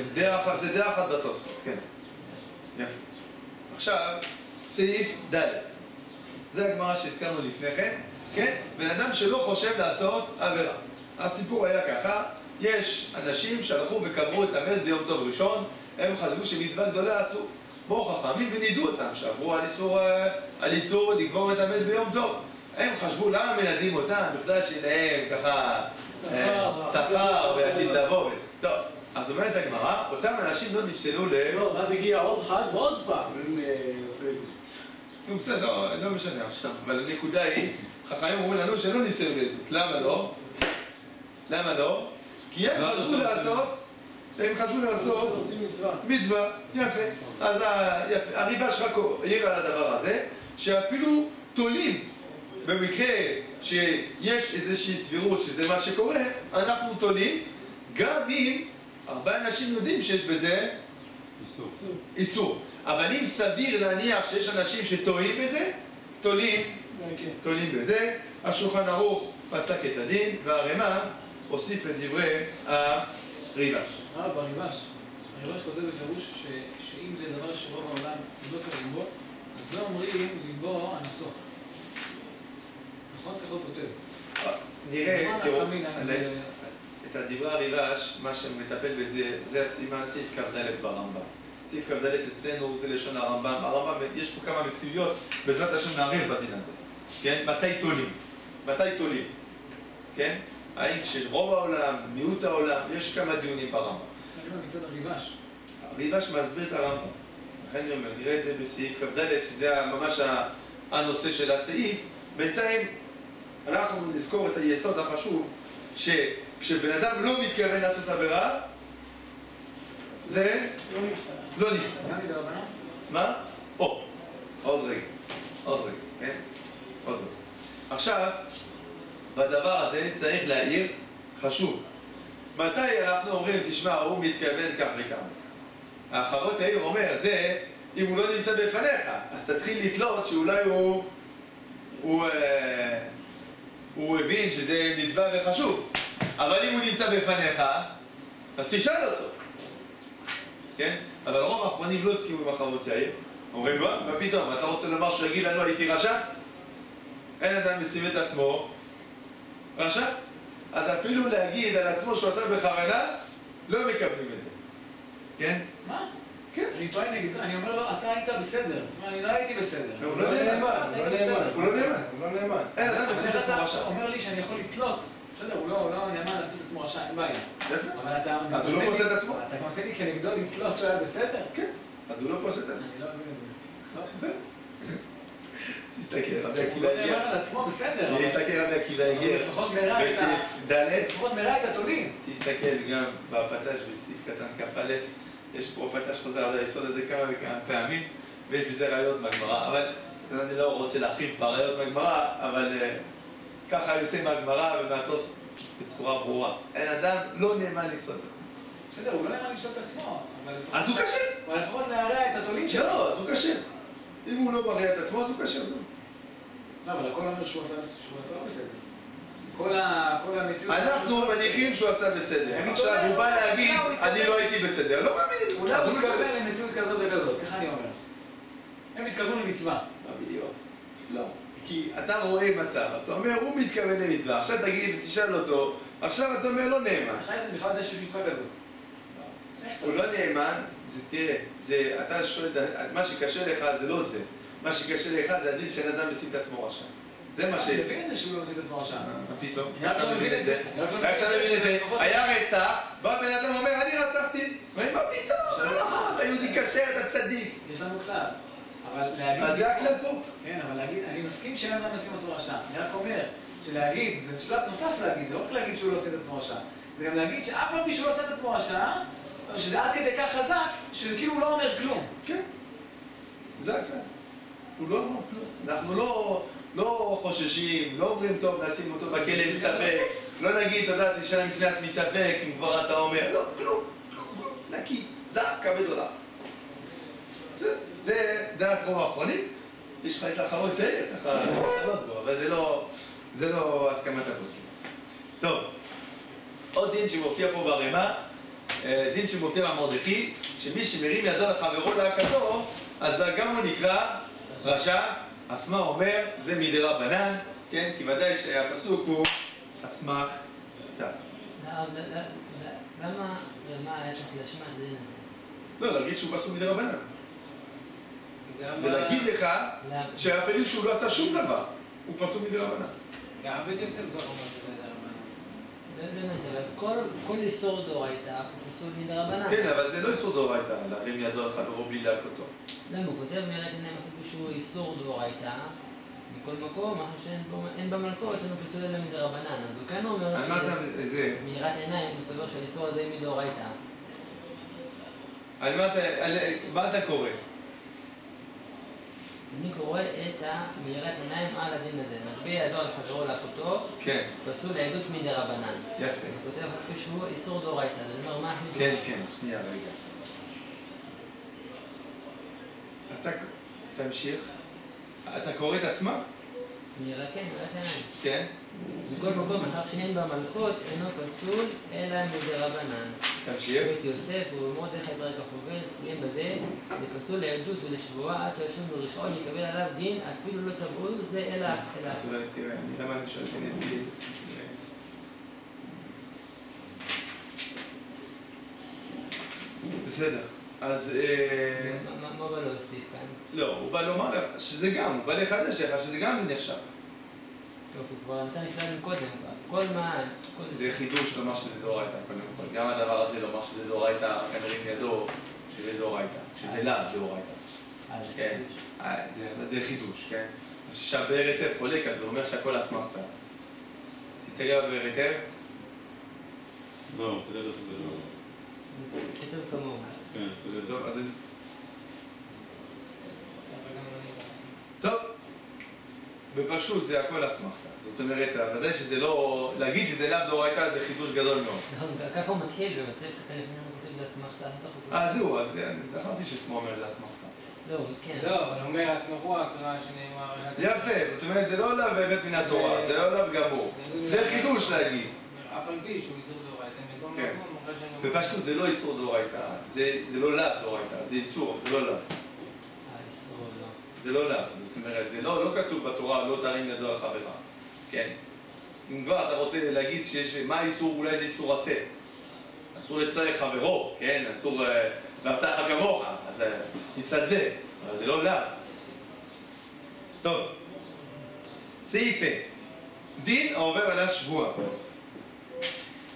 זה דעה אחת בתוספות, כן. יפה. עכשיו, סעיף ד' זה הגמרא שהזכרנו לפני כן, כן? בן אדם שלא חושב לעשות עבירה. הסיפור היה ככה, יש אנשים שהלכו וקברו את המת ביום טוב ראשון, הם חשבו שמצווה גדולה עשו. באו חכמים ונידו אותם, שעברו על איסור לקבור את המת ביום טוב. הם חשבו למה מנדים אותם, בכלל שלהם ככה שכר ועתיד לבוא וזה. טוב, אז אומרת הגמרא, אותם אנשים לא נפסלו לא, ואז הגיע עוד חג ועוד פעם, הם עשו את זה. בסדר, לא משנה עכשיו, אבל הנקודה היא, חכמים אומרים לנו שלא נפסלו לעדות. למה לא? למה לא? כי הם חשבו לעשות מצווה. יפה. אז הריב"ש רק העיר על הדבר הזה, שאפילו תולים, במקרה שיש איזושהי סבירות שזה מה שקורה, אנחנו תולים, גם אם הרבה אנשים יודעים שיש בזה איסור. אבל אם סביר להניח שיש אנשים שטועים בזה, תולים בזה. השולחן ערוך פסק את הדין, והרמ"א הוסיף את דברי הריב"ש. הריב"ש כותב בפירוש שאם זה דבר שרוב העולם לא קוראים בו, אז לא אומרים לבו הנסוך. נכון? ככה הוא כותב. נראה, תראו, את הדברי הריב"ש, מה שמטפל בזה, זה הסימן סעיף כ"ד ברמב"ם. סעיף כ"ד אצלנו זה לשון הרמב"ם. הרמב"ם, יש פה כמה מציאויות, בעזרת השם נערב בדין הזה. כן? מתי תולים? כן? האם כשרוב העולם, מיעוט העולם, יש כמה דיונים ברמב"ם. אני אומר מצד הריב"ש. הריב"ש מסביר את הרמב"ם. לכן אני אומר, נראה את זה בסעיף כ"ד, שזה ממש הנושא של הסעיף. בינתיים אנחנו נזכור את היסוד החשוב, שכשבן אדם לא מתכוון לעשות עבירה, זה לא נפסל. לא נפסל. גם מדרבנן? מה? עוד רגע, כן? עוד רגע. עכשיו, בדבר הזה צריך להעיר חשוב. מתי אנחנו אומרים, תשמע, הוא מתכוון כך וכך? האחרות העיר אומר, זה, אם הוא לא נמצא בפניך, אז תתחיל לתלות שאולי הוא הבין שזה מצווה וחשוב. אבל אם הוא נמצא בפניך, אז תשאל אותו. כן? אבל רוב האחרונים לא הסכימו עם החרות העיר. אומרים, מה פתאום? אתה רוצה לומר שהוא יגיד לנו, הייתי רשע? אין אדם משים את עצמו רשע? אז אפילו להגיד על עצמו שהוא עשה בכוונה, לא מקבלים את זה. כן? מה? כן. אני טוען נגדו, אני אומר לו, אתה היית בסדר. אני לא הייתי בסדר. הוא לא נאמן. הוא לא נאמן. אין אדם משים את עצמו רשע. אתה אומר לי שאני יכול לתלות. בסדר, הוא לא נאמן לעשות את עצמו רשע, אין בעיה. יפה. אבל אתה... אז הוא לא פוסל את עצמו? אתה נותן לי כנגדו לתלות שהוא היה בסדר? כן. אז הוא לא פוסל את עצמו. אני לא מבין את זה. זה. תסתכל, רבי הוא עקיבא לא הגיע. נאמן על עצמו, בסדר. אבל- תסתכל, רבי עקיבא הגיע. אבל לפחות מראה את בסעיף ד'. לפחות מראה את התולים. תסתכל גם בפתש בסעיף קטן כ"א, יש פה פתש חוזר על היסוד הזה כמה וכמה פעמים, ויש בזה ראיות מהגמרא, אבל אני לא רוצה להרחיב בראיות מהגמרא, אבל ככה יוצא מהגמרא ומהתוספות בצורה ברורה. אין אדם לא נאמן לפסול את עצמו. בסדר, הוא לא נאמן לפסול את עצמו, אבל לפחות... אז הוא קשה. אבל לפחות להרע את התולים שלו. לא, אז הוא קשה. אם הוא לא מראה את עצמו, אז הוא קשה. לא, אבל הכל אומר שהוא עשה לא בסדר. כל המציאות... אנחנו מניחים שהוא עשה בסדר. עכשיו הוא בא להגיד, אני לא הייתי בסדר. לא מאמין. הוא לא מתכוון למציאות כזאת וכזאת, איך אני אומר? הם התכוונו למצווה. בדיוק. לא. כי אתה רואה מצב, אתה אומר, הוא מתכוון למצווה, עכשיו תגיד, תשאל אותו, עכשיו אתה אומר, לא נאמן. אחרי זה בכלל יודע שיש מצווה כזאת. הוא לא נאמן, זה תראה, אתה שואל, מה שקשה לך זה לא זה. מה שקשה לך זה הדין של אדם משים את עצמו רשע. זה מה ש... אני מבין את זה שהוא לא מוציא את עצמו רשע. מה פתאום? אני רק לא מבין את זה. איך אתה מבין את זה? היה רצח, בא בן אדם אומר, אני רצחתי. מה פתאום? לא נכון, אתה יהודי כשר, אתה צדיק. יש לנו כלל. אבל להגיד... אז זה הכלל פה. כן, אבל להגיד, אני מסכים שאין אדם משים את עצמו רשע. אני רק אומר שלהגיד, זה שלב נוסף להגיד, זה לא רק להגיד שהוא לא עושה את עצמו רשע. זה גם להגיד שאף על פי שהוא לא עושה את עצמו רשע, שזה עד כדי כך חזק, שכאילו הוא לא אומר כלום. כן. זה הכלל. הוא לא אומר כלום. אנחנו לא חוששים, לא אומרים טוב, נשים אותו בכלא מספק, לא נגיד, אתה יודע, תשלם קנס מספק, אם כבר אתה אומר, לא, כלום, נקי, זר, כבד עולך. זה דעת רוב האחרונים, יש לך את האחרון צעיר, ככה, אבל זה לא הסכמת הפוסקים. טוב, עוד דין שמופיע פה ברמה, דין שמופיע במרדכי, שמי שמרים ידו לחברו להכתו, אז גם הוא נקרא רשע. אסמא אומר, זה מדרבנן, כן? כי ודאי שהפסוק הוא אסמך תה. למה היה צריך להשמע את הדין הזה? לא, להגיד שהוא פסוק מדרבנן. זה להגיד לך שאפילו שהוא לא עשה שום דבר, הוא פסוק מדרבנן. גם בית יוסף כבר אומר שזה מדרבנן. באמת, אבל כל איסור דאורייתא הוא פסול מדרבנן. כן, אבל זה לא איסור דאורייתא, להרים ידו על חברו בלי להכותו. למה? הוא כותב מראה עיניים אפילו שהוא איסור דאורייתא, מכל מקום, אחרי שאין במלכות, אין לו פסול אלא מדרבנן. אז הוא כן אומר שמאירת עיניים הוא סובר שהאיסור הזה היא מדאורייתא. מה אתה קורא? אני קורא את מאירת עיניים על הדין הזה. מטביע ידו על חברו להכותו, פסול לעדות מדרבנן. יפה. הוא כותב אפילו שהוא איסור דאורייתא. זאת אומרת, מה החידוש? כן, שנייה רגע. אתה תמשיך. אתה קורא את אסמא? מאירת עיניים. כן. מכל מקום, אחר שאין במלכות, אינו פסול, אלא מדרבנן. תמשיך. בית יוסף ובמרדכי ברק החובל, סיים בזה, לפסול לעדות ולשבועה, עד שהשם ברשעון יקבל עליו דין, אפילו לא תבעו זה אלא אז אולי תראה, למה אני שואל כאן אצלי? בסדר. אז... מה בא להוסיף כאן? לא, הוא בא לומר שזה גם, הוא בא לחדש לך שזה גם זה נחשב. טוב, הוא כבר נתן כלל קודם, כל מה... זה חידוש לומר שזה דאורייתא, קודם כל. גם הדבר הזה לומר שזה דאורייתא, רק מרים ידו, שזה דאורייתא, שזה לאו דאורייתא. כן, זה חידוש, כן? כשהבאר היטב חולק, אז זה אומר שהכל אסמכתא. תסתכל בבאר היטב, לא, תדע לך בלא. כתוב כמוהו. כן, תדע. טוב, אז... אבל גם אני... טוב, בפשוט זה הכל אסמכתה. זאת אומרת, ודאי שזה לא... להגיד שזה לאו דאורייתא זה חידוש גדול מאוד. ככה הוא מתחיל במצב קטן לפני הוא כותב זה אסמכתה. זהו, אז זכרתי ששמו אומר זה אסמכתה. לא, כן. לא, אבל הוא אומר, אסמכו ההקראה שנאמר... יפה, זאת אומרת, זה לא לאו באמת מן התורה, זה לא לאו גמור. זה חידוש להגיד. אף על פי שהוא איסור דאורייתא, מכל כן. מקום, אחרי שאני... בפשטות זה לא איסור דאורייתא, זה לא לאו דאורייתא, זה איסור, זה לא לאו. איסור לא. זה לא לאו, זאת אומרת, זה לא כתוב בתורה, לא תרים ידו על חברך. כן. אם כבר אתה רוצה להגיד שיש, מה האיסור, אולי זה איסור עשה. אסור לצייר חברו, כן? אסור להבטח כמוך, אז מצד זה, אבל זה לא לאו. טוב, סעיף דין העובר על השבועה.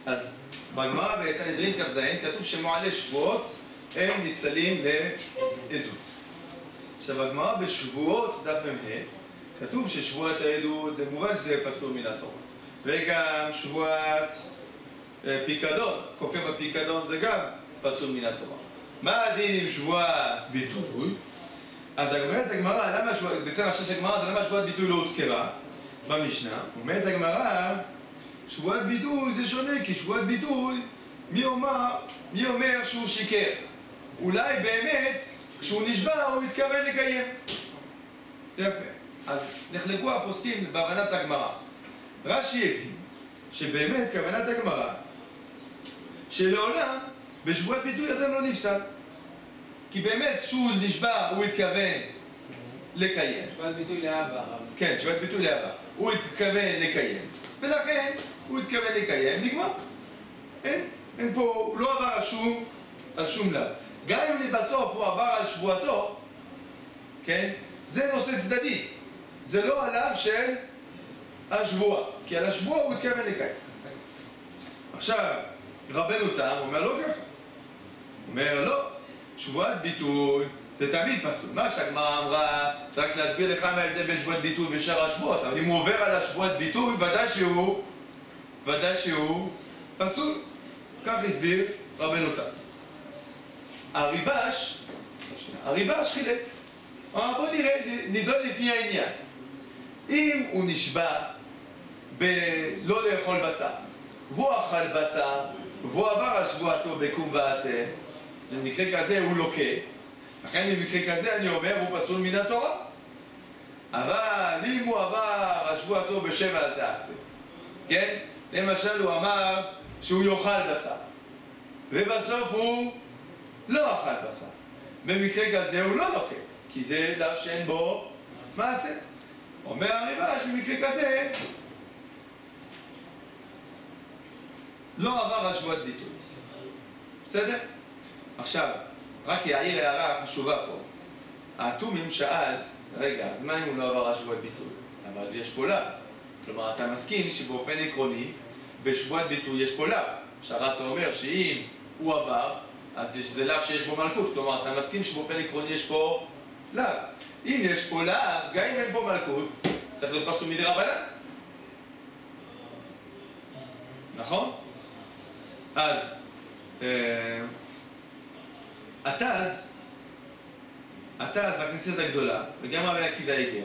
אז בגמרא בסנהדרין כ"ז כתוב שמועלי שבועות הם נפסלים לעדות. עכשיו בגמרא בשבועות דף מ"ה כתוב ששבועת העדות זה מובן שזה פסול מן התורה. וגם שבועת פיקדון, כופר בפיקדון זה גם פסול מן התורה. מה הדין עם שבועת ביטוי? אז אומרת הגמרא, למה שבועת, בעצם השאלה של הגמרא זה למה שבועת ביטוי לא הוזכרה במשנה? אומרת הגמרא, שבועת ביטוי זה שונה, כי שבועת ביטוי, מי אומר שהוא שיקר? אולי באמת, כשהוא נשבע הוא מתכוון לקיים. יפה. אז נחלקו הפוסקים בהבנת הגמרא. רש"י הבין שבאמת כוונת הגמרא שלעולם בשבועת ביטוי אדם לא נפסל. כי באמת כשהוא נשבע הוא התכוון לקיים. שבועת ביטוי לאבא. כן, שבועת ביטוי לאבא. הוא התכוון לקיים. ולכן הוא התכוון לקיים, נגמר. אין פה, הוא לא עבר על שום לאו. גם אם בסוף הוא עבר על שבועתו, כן? זה נושא צדדי. זה לא עליו של השבוע. כי על השבוע הוא התכוון לקיים. עכשיו, רבנו תם אומר לא ככה. הוא אומר לא, שבועת ביטוי זה תמיד פסול. מה שהגמרא אמרה, זה רק להסביר לך מה ההבדל בין שבועת ביטוי ושאר השבועות. אבל אם הוא עובר על השבועת ביטוי, ודאי שהוא פסול. כך הסביר רבנו תם. הריבש חילק. בוא נראה, נדון לפי העניין. אם הוא נשבע בלא לאכול בשר, והוא אכל בשר, והוא עבר על שבועתו בקום ועשה, אז במקרה כזה הוא לוקה. לכן במקרה כזה אני אומר הוא פסול מן התורה. אבל אם הוא עבר על שבועתו בשב אל תעשה, כן? למשל הוא אמר שהוא יאכל בשר, ובסוף הוא לא אכל בשר. במקרה כזה הוא לא לוקה, כי זה לאו שאין בו מעשה. אומר הריבש במקרה כזה לא עבר על שבועת ביטוי. בסדר? עכשיו, רק יעיר הערה חשובה פה. האטומים שאל, רגע, אז מה אם הוא לא עבר על שבועת ביטוי? אבל יש פה לאו. כלומר, אתה מסכים שבאופן עקרוני, בשבועת ביטוי יש פה לאו. שהר"תו אומר שאם הוא עבר, אז זה לאו שיש בו מלכות. כלומר, אתה מסכים שבאופן עקרוני יש פה לאו. אם יש פה לאו, גם אם אין בו מלכות, צריך להיות פסול מדרבנן. נכון? אז התז בכנסת הגדולה, וגם רבי עקיבא הגיע,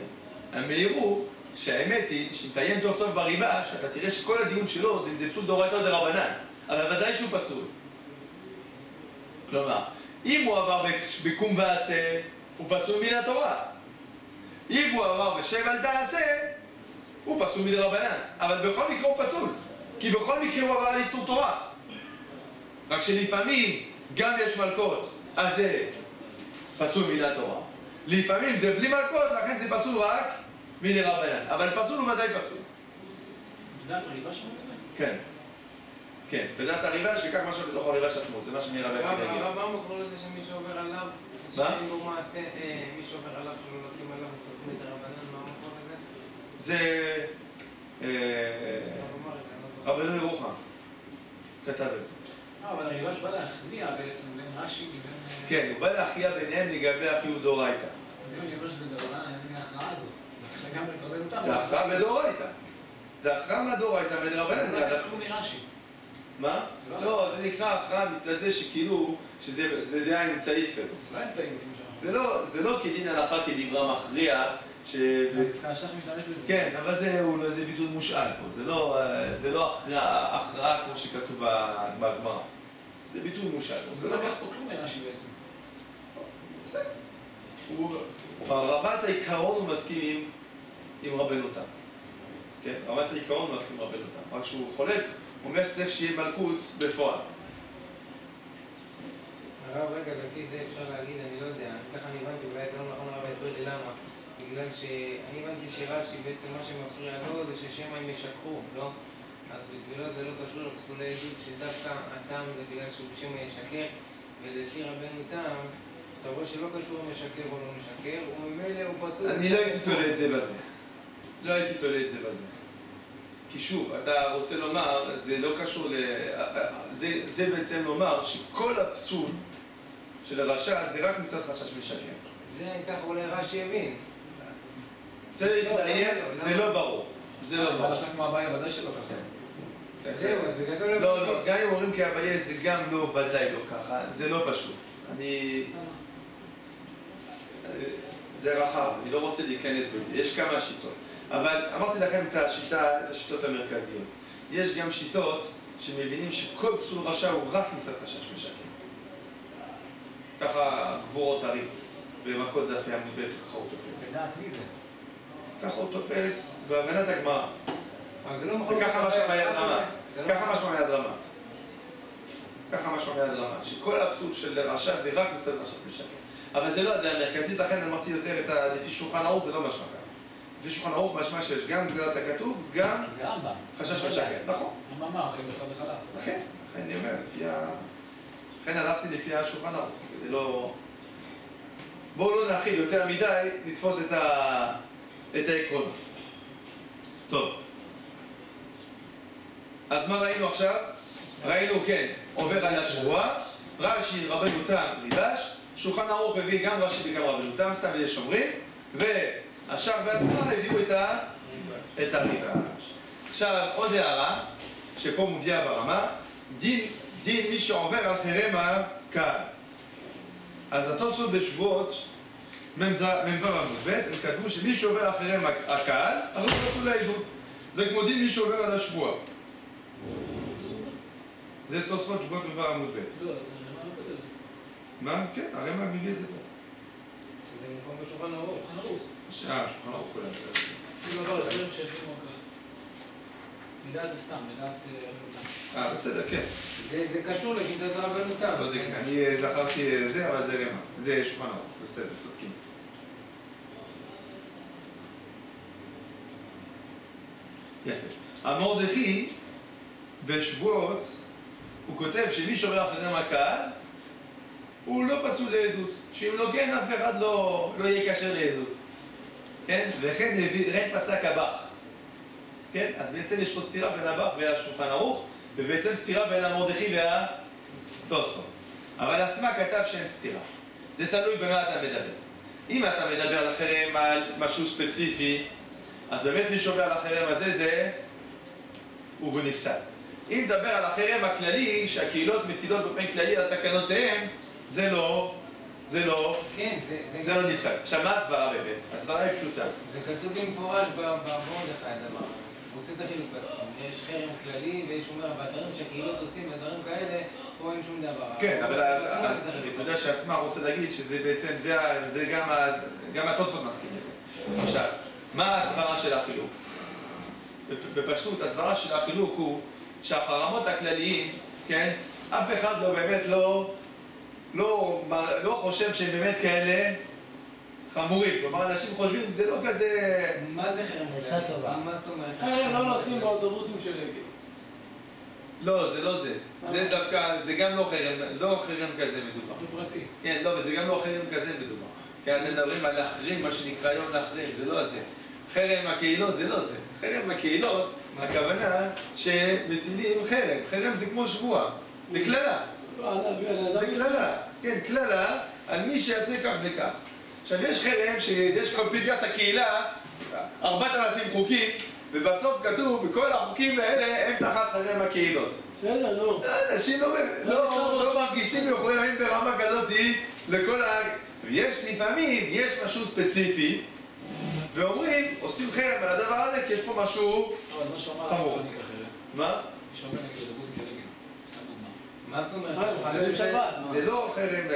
הם העירו שהאמת היא, שאם תעיין טוב טוב בריבש, אתה תראה שכל הדיון שלו זה אם זה פסול דאורייתא או דרבנן, אבל ודאי שהוא פסול. כלומר, אם הוא עבר בקום ועשה, הוא פסול מן התורה. אם הוא עבר בשב אל תעשה, הוא פסול מדרבנן. אבל בכל מקרה הוא פסול, כי בכל מקרה הוא עבר על איסור תורה. רק שלפעמים גם יש מלכות, אז זה פסול מן התורה. לפעמים זה בלי מלכות, לכן זה פסול רק מדרבנן. אבל פסול הוא ודאי פסול. בדעת הריבש אומר את זה? כן. כן, בדעת הריבש וכך משהו בתוך הריבש עצמו, זה מה שנראה רבי עקיבא הגיע. מה המקור לזה שמי שעובר עליו, שאין בו מעשה, מי שעובר עליו שלא לקים עליו הוא פסול מדרבנן, מה המקור לזה? זה רבנו ירוחם כתב את זה. אבל הריבש בא להכריע בעצם בין רש"י ובין... כן, הוא בא להכריע ביניהם לגבי החיוב דאורייתא. אז אם אני אומר שזה דרבנן, איזה מין ההכרעה הזאת? ככה גם רבנו תם. זה הכרעה בדאורייתא. זה הכרעה מהדאורייתא מדרבנן. לא לקחנו מרש"י. מה? לא, זה נקרא הכרעה מצד זה שכאילו, שזה דעה אמצעית כזאת. זה לא אמצעי לפי מה זה לא כדין הלכה כדברה מכריע, דווקא השח משתמש בזה. כן, אבל זה ביטוי מושאל פה, זה לא הכרעה כמו שכתוב בגמרא. זה ביטוי מושאל. זה לא לקח פה כלום מרש"י בעצם. ברמת העיקרון הוא מסכים עם רבנו תם. כן, רמת העיקרון הוא מסכים עם רבנו תם. רק שהוא חולק, הוא אומר שצריך שיהיה מלכות בפועל. הרב, רגע, לפי זה אפשר להגיד, אני לא יודע, ככה אני הבנתי, אולי אתה לא נכון הרב יסביר לי למה. בגלל שאני הבנתי שרש"י בעצם מה שמפריע לו זה ששמא הם ישקרו, לא? אז בשבילו זה לא קשור לפסולי עדות, שדווקא הטעם זה בגלל שהוא שמא ישקר, ולפי רבנו תם, אתה רואה שלא קשור אם משקר או לא משקר, וממילא הוא פסול. אני לא הייתי תולה את זה בזה. לא הייתי תולה את זה בזה. כי שוב, אתה רוצה לומר, זה לא קשור זה בעצם לומר שכל הפסול של הרשע זה רק מצד חשש משקר. זה הייתה אולי רש"י הבין. צריך לעיין, זה לא ברור. זה לא ברור. אבל עכשיו כמו אביי ודאי שלא ככה. זהו, בגדול לא... לא, גם אם אומרים כאביי זה גם לא, ודאי לא ככה. זה לא פשוט. זה רחב, אני לא רוצה להיכנס בזה. יש כמה שיטות. אבל אמרתי לכם את השיטות המרכזיות. יש גם שיטות שמבינים שכל פסול רשע הוא רק מצד חשש משקר. ככה גבורות הרים, במכות דף עמוד ב' ככה הוא תופס. לדעת מי זה? ככה הוא תופס בהבנת הגמרא. וככה משמע מיד רמה. ככה משמע מיד רמה. ככה משמע מיד רמה. שכל הפסול של רשע זה רק מצד חשש משקר. אבל זה לא הדעה המרכזית, לכן אמרתי יותר לפי שולחן ערוך, זה לא משמע ככה. לפי שולחן ערוך משמע שיש גם גזירת הכתוב, גם חשש משקר. נכון. מה, אחרי בשר בחלב. לכן אני אומר, לכן הלכתי לפי השולחן ערוך, כדי לא... בואו לא נכיל יותר מדי, נתפוס את העקרון. טוב. אז מה ראינו עכשיו? ראינו, כן, עובר על השבוע, רש"י, רבנו תם, ריבש, שולחן ערוך הביא גם רש"י וגם רבנו תם, סתם יש אומרים, והשאר והסמר הביאו את הריבש. עכשיו, עוד הערה, שפה מופיעה ברמה, דין מי שעובר על חרם הקהל. אז התוספות בשבועות, מ"ו עמוד ב', הם כתבו שמי שעובר על חרם הקהל, הרי הוא פסול לעדות. זה כמו דין מי שעובר על השבוע. זה תוספות שבועות מ"ו עמוד ב'. לא, הרמ"א לא כותב את זה. מה? כן, הרמ"א מביא את זה פה. זה מופע בשולחן ערוך. שולחן ערוך כולם. לא, דברים שהביאו הקהל. מדעת הסתם, מדעת רבנו תם. בסדר, כן. זה קשור לשיטת רבנו תם. לא יודע, אני זכרתי זה, אבל זה רמ"א. זה שולחן ערוך, בסדר, צודקים. יפה. המרדכי בשבועות הוא כותב שמי שעובר על חרם הקהל הוא לא פסול לעדות. שאם לא כן, אף אחד לא יהיה קשר לעדות. כן? וכן פסק הבח. כן? אז בעצם יש פה סתירה בין הבח והשולחן ערוך, ובעצם סתירה בין המרדכי והתוספות. אבל הסמ"ק כתב שאין סתירה. זה תלוי במה אתה מדבר. אם אתה מדבר על החרם על משהו ספציפי, אז באמת מי שעובר על החרם הזה הוא נפסל. אם נדבר על החרם הכללי, שהקהילות מטילות באופן כללי על תקנותיהם, זה לא נפסל. עכשיו, מה הסברה באמת? הסברה היא פשוטה. זה כתוב במפורש במרדכי הדבר. הוא עושה את החילוק בעצם. יש חרם כללי ויש אומר, והדברים שהקהילות עושים ודברים כאלה, פה אין שום דבר. כן, אבל הנקודה שהסמ"ר רוצה להגיד שזה בעצם, זה גם התוספות מסכים לזה. עכשיו, מה הסברה של החילוק? בפשטות, הסברה של החילוק הוא שהחרמות הכלליים, כן, אף אחד לא באמת לא חושב שהם באמת כאלה חמורים. כלומר, אנשים חושבים, זה לא כזה... מה זה חרם? עצה טובה. מה זאת אומרת? הם לא נוסעים באוטובוסים של אגד. לא, זה לא זה. זה דווקא, זה גם לא חרם כזה מדובר. זה פרטי. כן, לא, וזה גם לא חרם כזה מדובר. כן, אתם מדברים על להחרים, מה שנקרא יום להחרים, זה לא זה. חרם הקהילות זה לא זה. חרם הקהילות, הכוונה שמטילים חרם. חרם זה כמו שבוע. זה כללה. זה כללה. כן, כללה על מי שיעשה כך וכך. עכשיו, יש חרם שיש קולפידיאס הקהילה, 4,000 חוקים, ובסוף כתוב, וכל החוקים האלה הם תחת חרם הקהילות. בסדר, נו. אנשים לא מרגישים מחויבים ברמה כזאת לכל יש לפעמים, יש משהו ספציפי, ואומרים, עושים חרם על הדבר הזה כי יש פה משהו חמור. מה? מה זאת אומרת? זה לא חרם...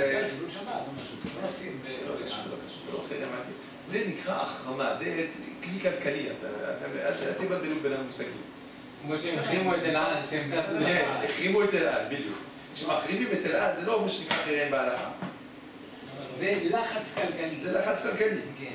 זה נקרא החרמה, זה כלי כלכלי, אל תבלבלו בין המושגים. כמו שהם החרימו את אל על, שהם טסו לשם. כן, החרימו את אל על, בדיוק. כשמחרימים את אל על זה לא אומר שנקרא חרם בהלכה. זה לחץ כלכלי. זה לחץ כלכלי. כן.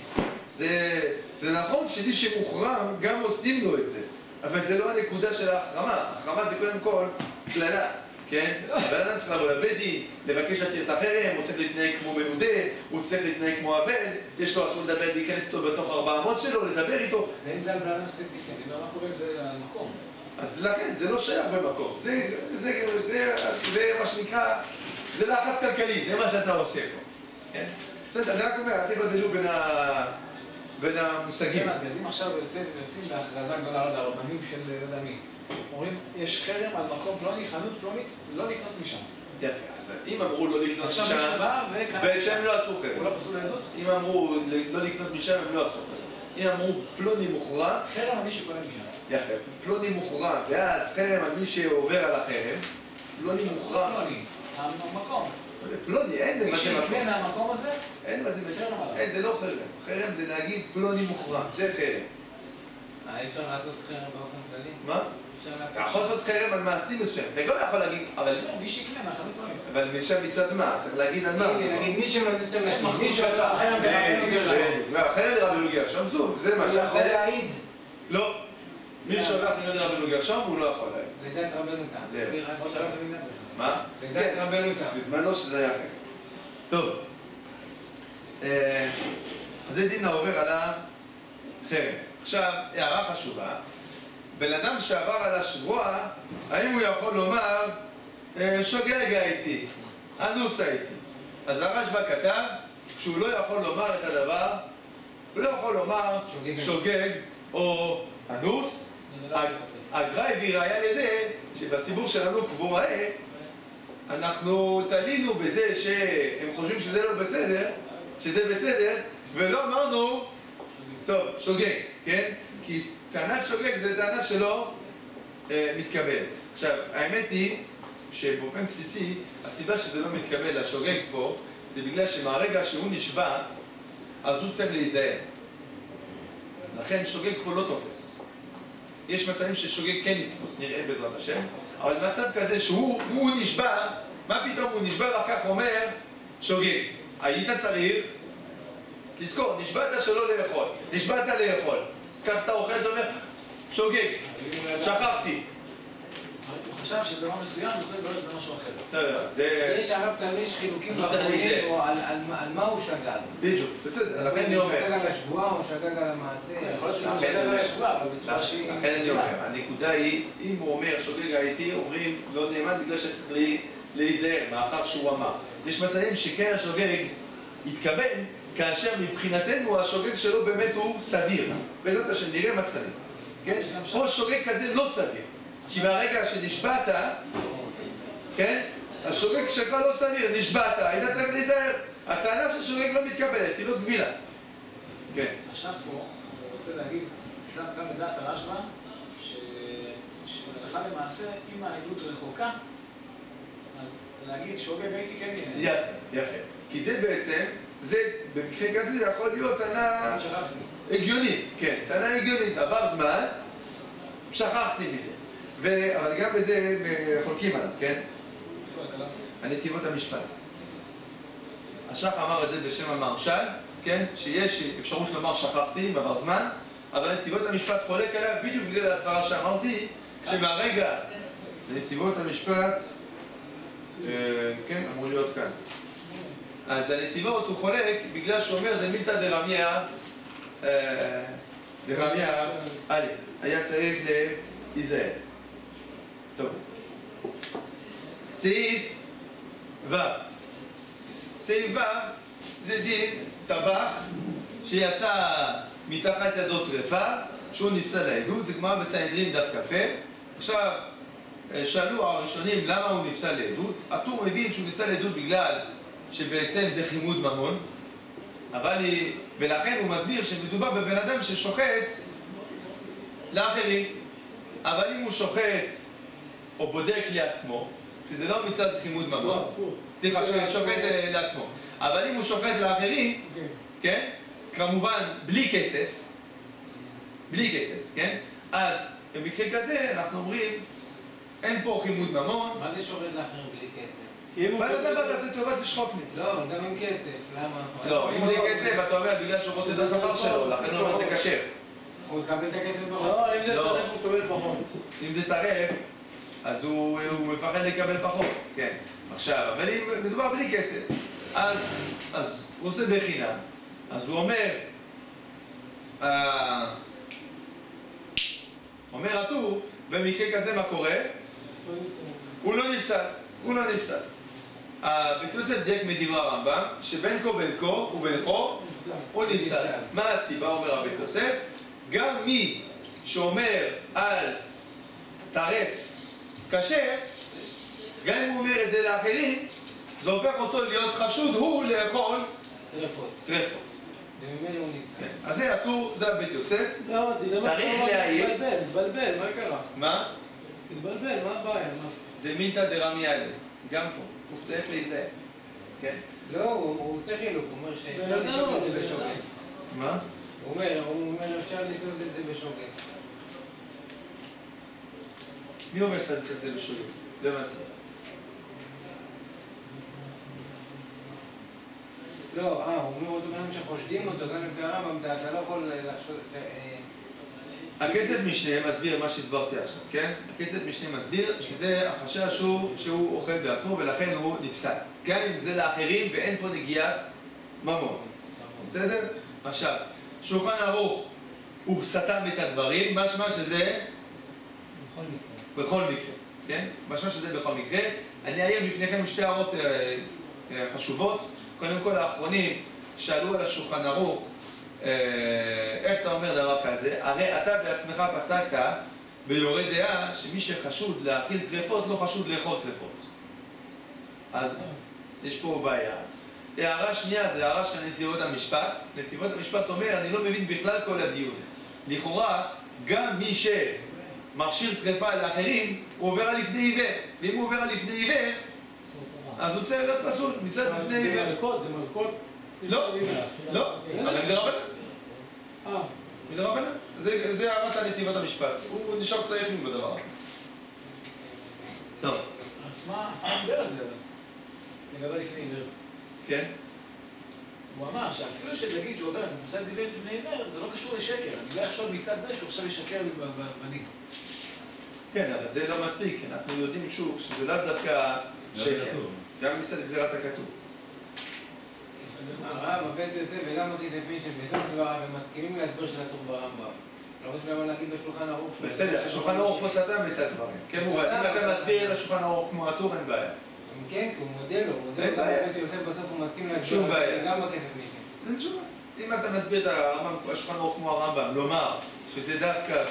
זה נכון שמי שמוחרם גם עושים לו את זה, אבל זה לא הנקודה של ההחרמה. ההחרמה זה קודם כל כללה, כן? אבל אדם צריך לבוא לבית דין, לבקש להתיר את החרם, הוא צריך להתנהג כמו מנודה, הוא צריך להתנהג כמו אבל, יש לו אסור לדבר, להיכנס איתו בתוך 400 שלו, לדבר איתו. זה אם זה על בן ספציפי, אני אומר מה קורה אם זה על מקום. אז לכן, זה לא שייך במקום. זה מה שנקרא, זה לחץ כלכלי, זה מה שאתה עושה פה. כן? בסדר, זה רק אומר, אל תבלבלו בין המושגים. אז אם עכשיו יוצאים בהכרזה גדולה על הרבנים של לא יודע מי, אומרים, יש חרם על מקום פלוני, חנות פלונית, לא לקנות משם. יפה, אז אם אמרו לא לקנות משם, עכשיו מישהו בא אז בעצם הם לא עשו חרם. הוא לא פסול לעדות? אם אמרו לא לקנות משם, הם לא עשו חרם. אם אמרו פלוני מוחרם, חרם על מי שקונה משם. יפה, פלוני מוחרם, ואז חרם על מי שעובר על החרם, פלוני מוחרם. פלוני, המקום. פלוני, אין מה זה מקום. מי שיקנה מהמקום הזה? אין מה זה מקום. אין, זה לא חרם. חרם זה להגיד פלוני מוחרם, זה חרם. אי אפשר לעשות חרם באופן כללי? מה? אתה יכול לעשות חרם על מעשים מסוים, אתה לא יכול להגיד, אבל... מי שיקנה מהחנות פלונית. אבל משם מצד מה? צריך להגיד על מה? נגיד מי שמזיז את אנשים, מישהו עשה חרם ברבי גרשום. חרם לרבי גרשום, זה מה הוא יכול להעיד. לא. מי שהולך לרבי גרשום הוא לא יכול להעיד. לדעת רבנו תם. מה? לדעת רבנו תם. בזמנו שזה היה אחר. טוב. זה דין העובר על החרם. עכשיו, הערה חשובה. בן אדם שעבר על השבועה, האם הוא יכול לומר שוגג הייתי, אנוס הייתי? אז הרשב"א כתב שהוא לא יכול לומר את הדבר, הוא לא יכול לומר שוגג או אנוס. הגר"א הביא ראיה לזה שבסיפור שלנו קבוראי אנחנו תלינו בזה שהם חושבים שזה לא בסדר, שזה בסדר, ולא אמרנו טוב, שוגג, כן? כי טענת שוגג זה טענה שלא מתקבל. עכשיו, האמת היא שבאופן בסיסי, הסיבה שזה לא מתקבל לשוגג פה, זה בגלל שמהרגע שהוא נשבע, אז הוא צריך להיזהר. לכן שוגג פה לא תופס. יש מצבים ששוגג כן יתפוס, נראה בעזרת השם, אבל במצב כזה שהוא נשבע, מה פתאום הוא נשבע ואחר אומר שוגג? היית צריך לזכור, נשבעת שלא לאכול, נשבעת לאכול. כך אתה אוכל, אתה אומר, שוגג, שכחתי. הוא חשב שבדבר מסוים, זה משהו אחר. יש הרב תמיש חילוקים רבניים על מה הוא שגג. בדיוק, בסדר, לכן אני אומר. הוא שגג על השבועה, הוא שגג על המעשה. יכול להיות שהוא שגג על השבועה, אבל בצורה שהיא... לכן אני אומר, הנקודה היא, אם הוא אומר שוגג הייתי, אומרים לא נאמן בגלל שצריך להיזהר, מאחר שהוא אמר. יש מצבים שכן השוגג יתקבל, כאשר מבחינתנו השוגג שלו באמת הוא סביר. בעזרת השם נראה מצבים. כן? פה שוגג כזה לא סביר. כי מהרגע שנשבעת, כן? השוגג שלך לא סביר, נשבעת, היית צריך להיזהר. הטענה של שוגג לא מתקבלת, היא לא גבילה. כן. עכשיו פה, אני רוצה להגיד, גם לדעת הרשב"א, שהלכה למעשה, אם העדות רחוקה, אז להגיד שוגג הייתי כן יהיה. יפה, יפה. כי זה בעצם, זה במקרה כזה יכול להיות טענה הגיונית, כן, טענה הגיונית, עבר זמן, שכחתי מזה. אבל גם בזה חולקים עליו, כן? הנתיבות המשפט. השח אמר את זה בשם המהרש"ל, כן? שיש אפשרות לומר שכחתי בעבר זמן, אבל נתיבות המשפט חולק עליה בדיוק בגלל הסברה שאמרתי, שמהרגע נתיבות המשפט, כן, אמור להיות כאן. אז הנתיבות הוא חולק בגלל שהוא אומר זה מילתא דרמיה, א', היה צריך להיזהר. טוב. סעיף ו'. סעיף ו' זה דין טבח שיצא מתחת ידו טרפה, שהוא נפסל לעדות, זה גמרא בסנהדרין דף כ"ה. עכשיו, שאלו הראשונים למה הוא נפסל לעדות. הטור מבין שהוא נפסל לעדות בגלל שבעצם זה חימוד ממון, ולכן הוא מסביר שמדובר בבן אדם ששוחט לאחרים. אבל אם הוא שוחט או בודק לעצמו, שזה לא מצד חימוד ממון, סליחה, ששוחט לעצמו, אבל אם הוא שוחט לאחרים, כן? כמובן בלי כסף, כן? אז במקרה כזה אנחנו אומרים אין פה חימוד ממון. מה זה שוחט לאחרים בלי כסף? בן אדם בא תעשה טובה תשחוק לי. לא, אבל גם עם כסף, למה? לא, אם זה כסף אתה אומר בגלל שהוא רוצה את השכר שלו, לכן הוא אומר זה כשר. הוא יקבל את הכסף בחוק? לא, אם זה טרף הוא קבל פחות. אם זה טרף אז הוא מפחד לקבל פחות, כן. עכשיו, אבל אם מדובר בלי כסף, אז הוא עושה בחינם. אז הוא אומר הטור, במקרה כזה מה קורה? הוא לא נפסל. בית יוסף דייק מדברי הרמב"ם, שבין כה בין כה ובין כה הוא נפסל. מה הסיבה, אומר הבית יוסף? גם מי שאומר על טרף כשר, גם אם הוא אומר את זה לאחרים, זה הופך אותו להיות חשוד הוא לאכול טרפות. וממילא הוא נפסל. אז זה הטור, זה הבית יוסף. צריך להעיר. התבלבל, מה קרה? מה? התבלבל, מה הבעיה? זה מילתא דרמי אלה, גם פה, הוא צריך להיזהר, כן? לא, הוא עושה חילוק, הוא אומר שאפשר לתלות את זה בשוגג. מה? הוא אומר אפשר לתלות את זה בשוגג. מי אומר קצת את זה בשוגג? לא הבנתי. לא, הוא אומר אותו בנם שחושדים אותו, גם לפי הרמב"ם, אתה לא יכול לחשוד... הכסף משנה מסביר מה שהסברתי עכשיו, כן? הכסף משנה מסביר שזה החשש שהוא אוכל בעצמו ולכן הוא נפסל. גם אם זה לאחרים ואין פה נגיעת ממון. בסדר? עכשיו, שולחן ערוך הוא סתם את הדברים, משמע שזה... בכל מקרה. כן? משמע שזה בכל מקרה. אני אעיר בפניכם שתי הערות חשובות. קודם כל, האחרונים שאלו על השולחן ערוך איך אתה אומר דבר כזה? הרי אתה בעצמך פסקת ביורה דעה שמי שחשוד להאכיל טרפות לא חשוד לאכול טרפות. אז יש פה בעיה. הערה שנייה זה הערה של נתיבות המשפט. נתיבות המשפט אומר, אני לא מבין בכלל כל הדיון. לכאורה, גם מי שמכשיר טרפה לאחרים, הוא עובר על לפני עיוור. ואם הוא עובר על לפני עיוור, אז הוא צריך להיות פסול מצד לפני עיוור. זה מלכות? לא, אבל מדרבנן. מדרבנן. זה הערת הנתיבות המשפט. הוא נשאר צייחים בדבר הזה. טוב. אז מה מדבר על זה? לגבי לפני עיוור. כן? הוא אמר שאפילו שתגיד שהוא עובר מצד עיוור לפני עיוור, זה לא קשור לשקר. אני לא אחשוב מצד זה שהוא עכשיו ישקר בדין. כן, אבל זה לא מספיק. אנחנו יודעים שוב שזה לא דווקא שקר. גם מצד גזירת הכתוב. הרב, הבית יוסף וגם הכסף מישן בסוף דבריו הם מסכימים להסבר של הטור ברמב"ם. לא חושב למה להגיד בשולחן ערוך. בסדר, השולחן ערוך פה סתם את הדברים. כן, אם אתה מסביר את השולחן ערוך כמו הטור, אין בעיה. כן, כי הוא מודה לו, גם הבית יוסף בסוף הוא מסכים להסבר גם בכסף מישן. אין שום בעיה. אם אתה מסביר את השולחן ערוך כמו הרמב"ם, לומר שזה דווקא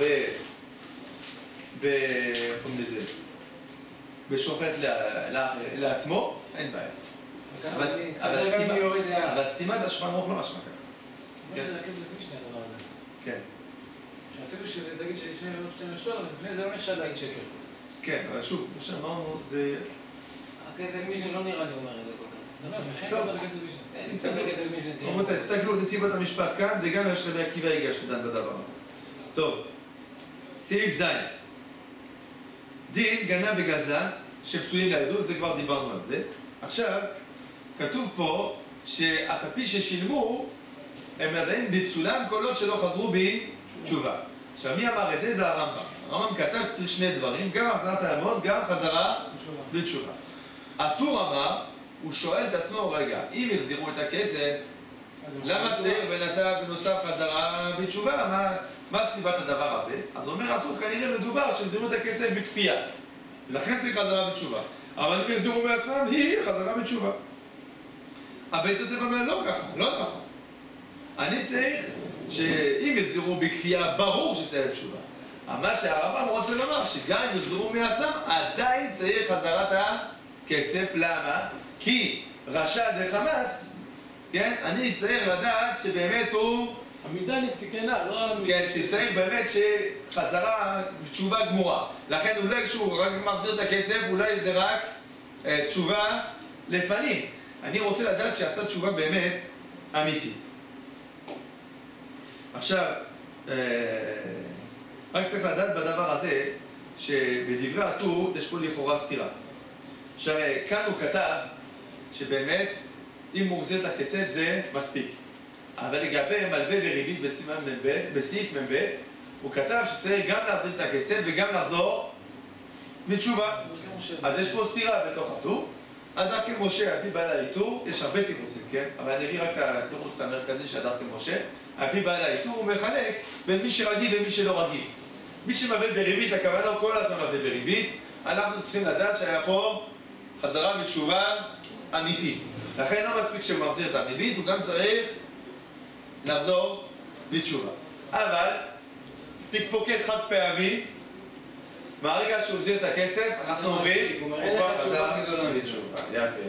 בשוחט לעצמו, אין בעיה. אבל סתימת השולחן ערוך לא משמע ככה. מה זה הכסף משנה הדבר הזה? כן. שאפילו שזה תגיד שלפני לא נותן לשאול, אבל לפני זה לא נחשב להגיד שקר. כן, אבל שוב, כמו שאמרנו, זה... הכסף מישן לא נראה לי אומר את זה כל כך. טוב. רבותיי, תסתכלו נתיבות המשפט כאן, וגם יש רבי עקיבא ייגש לדן בדבר הזה. טוב, סעיף ז' דין גנב וגזלן שפסולים לעדות, זה כבר דיברנו על זה. עכשיו, כתוב פה שאף על פי ששילמו, הם עדיין בפסולם כל עוד שלא חזרו בתשובה. עכשיו, מי אמר את זה? זה הרמב"ם. הרמב"ם כתב שצריך שני דברים, גם החזרת העמוד, גם חזרה בתשובה. הטור אמר, הוא שואל את עצמו, רגע, אם החזירו את הכסף, למה צריך ונסע בנוסף חזרה בתשובה? מה סיבת הדבר הזה? אז אומר הטור, כנראה מדובר שהחזירו את הכסף בכפייה. ולכן צריך חזרה בתשובה. אבל אם יחזירו מעצמם, היא חזרה בתשובה. הבית יוסף אומר, לא ככה, לא נכון. אני צריך שאם יחזרו בכפייה, ברור שצריך תשובה. אבל מה שהרמב"ם רוצה לומר, שגם אם יחזרו מעצמם, עדיין צריך חזרת הכסף. למה? כי רשע דחמאס, כן? אני צריך לדעת שבאמת הוא... המידה נתקנה, לא המידה. כן, שצריך באמת שחזרה תשובה גמורה. לכן אולי כשהוא רק מחזיר את הכסף, אולי זה רק תשובה לפנים. אני רוצה לדעת שעשה תשובה באמת אמיתית. עכשיו, רק צריך לדעת בדבר הזה, שבדברי הטור יש פה לכאורה סתירה. שהרי כאן הוא כתב שבאמת, אם הוא מחזיר את הכסף זה מספיק. אבל לגבי מלווה וריבית בסעיף מ"ב, הוא כתב שצריך גם להחזיר את הכסף וגם לחזור בתשובה. אז יש פה סתירה בתוך הטור. דרכי משה, על פי בעל האיתור, יש הרבה תירוצים, כן? אבל אני אביא רק את התירוץ המרכזי של דרכי משה. על פי בעל האיתור הוא מחלק בין מי שרגיל ומי שלא רגיל. מי שמלווה בריבית, הכוונה הוא כל הזמן מלווה בריבית. אנחנו צריכים לדעת שהיה פה חזרה בתשובה אמיתית. לכן לא מספיק שהוא מחזיר את הריבית, הוא גם צריך לחזור בתשובה. אבל פיקפוקט חד פעמי, מהרגע שהוא החזיר את הכסף, אנחנו אומרים, הוא מראה לך תשובה גדולה בתשובה. יפה.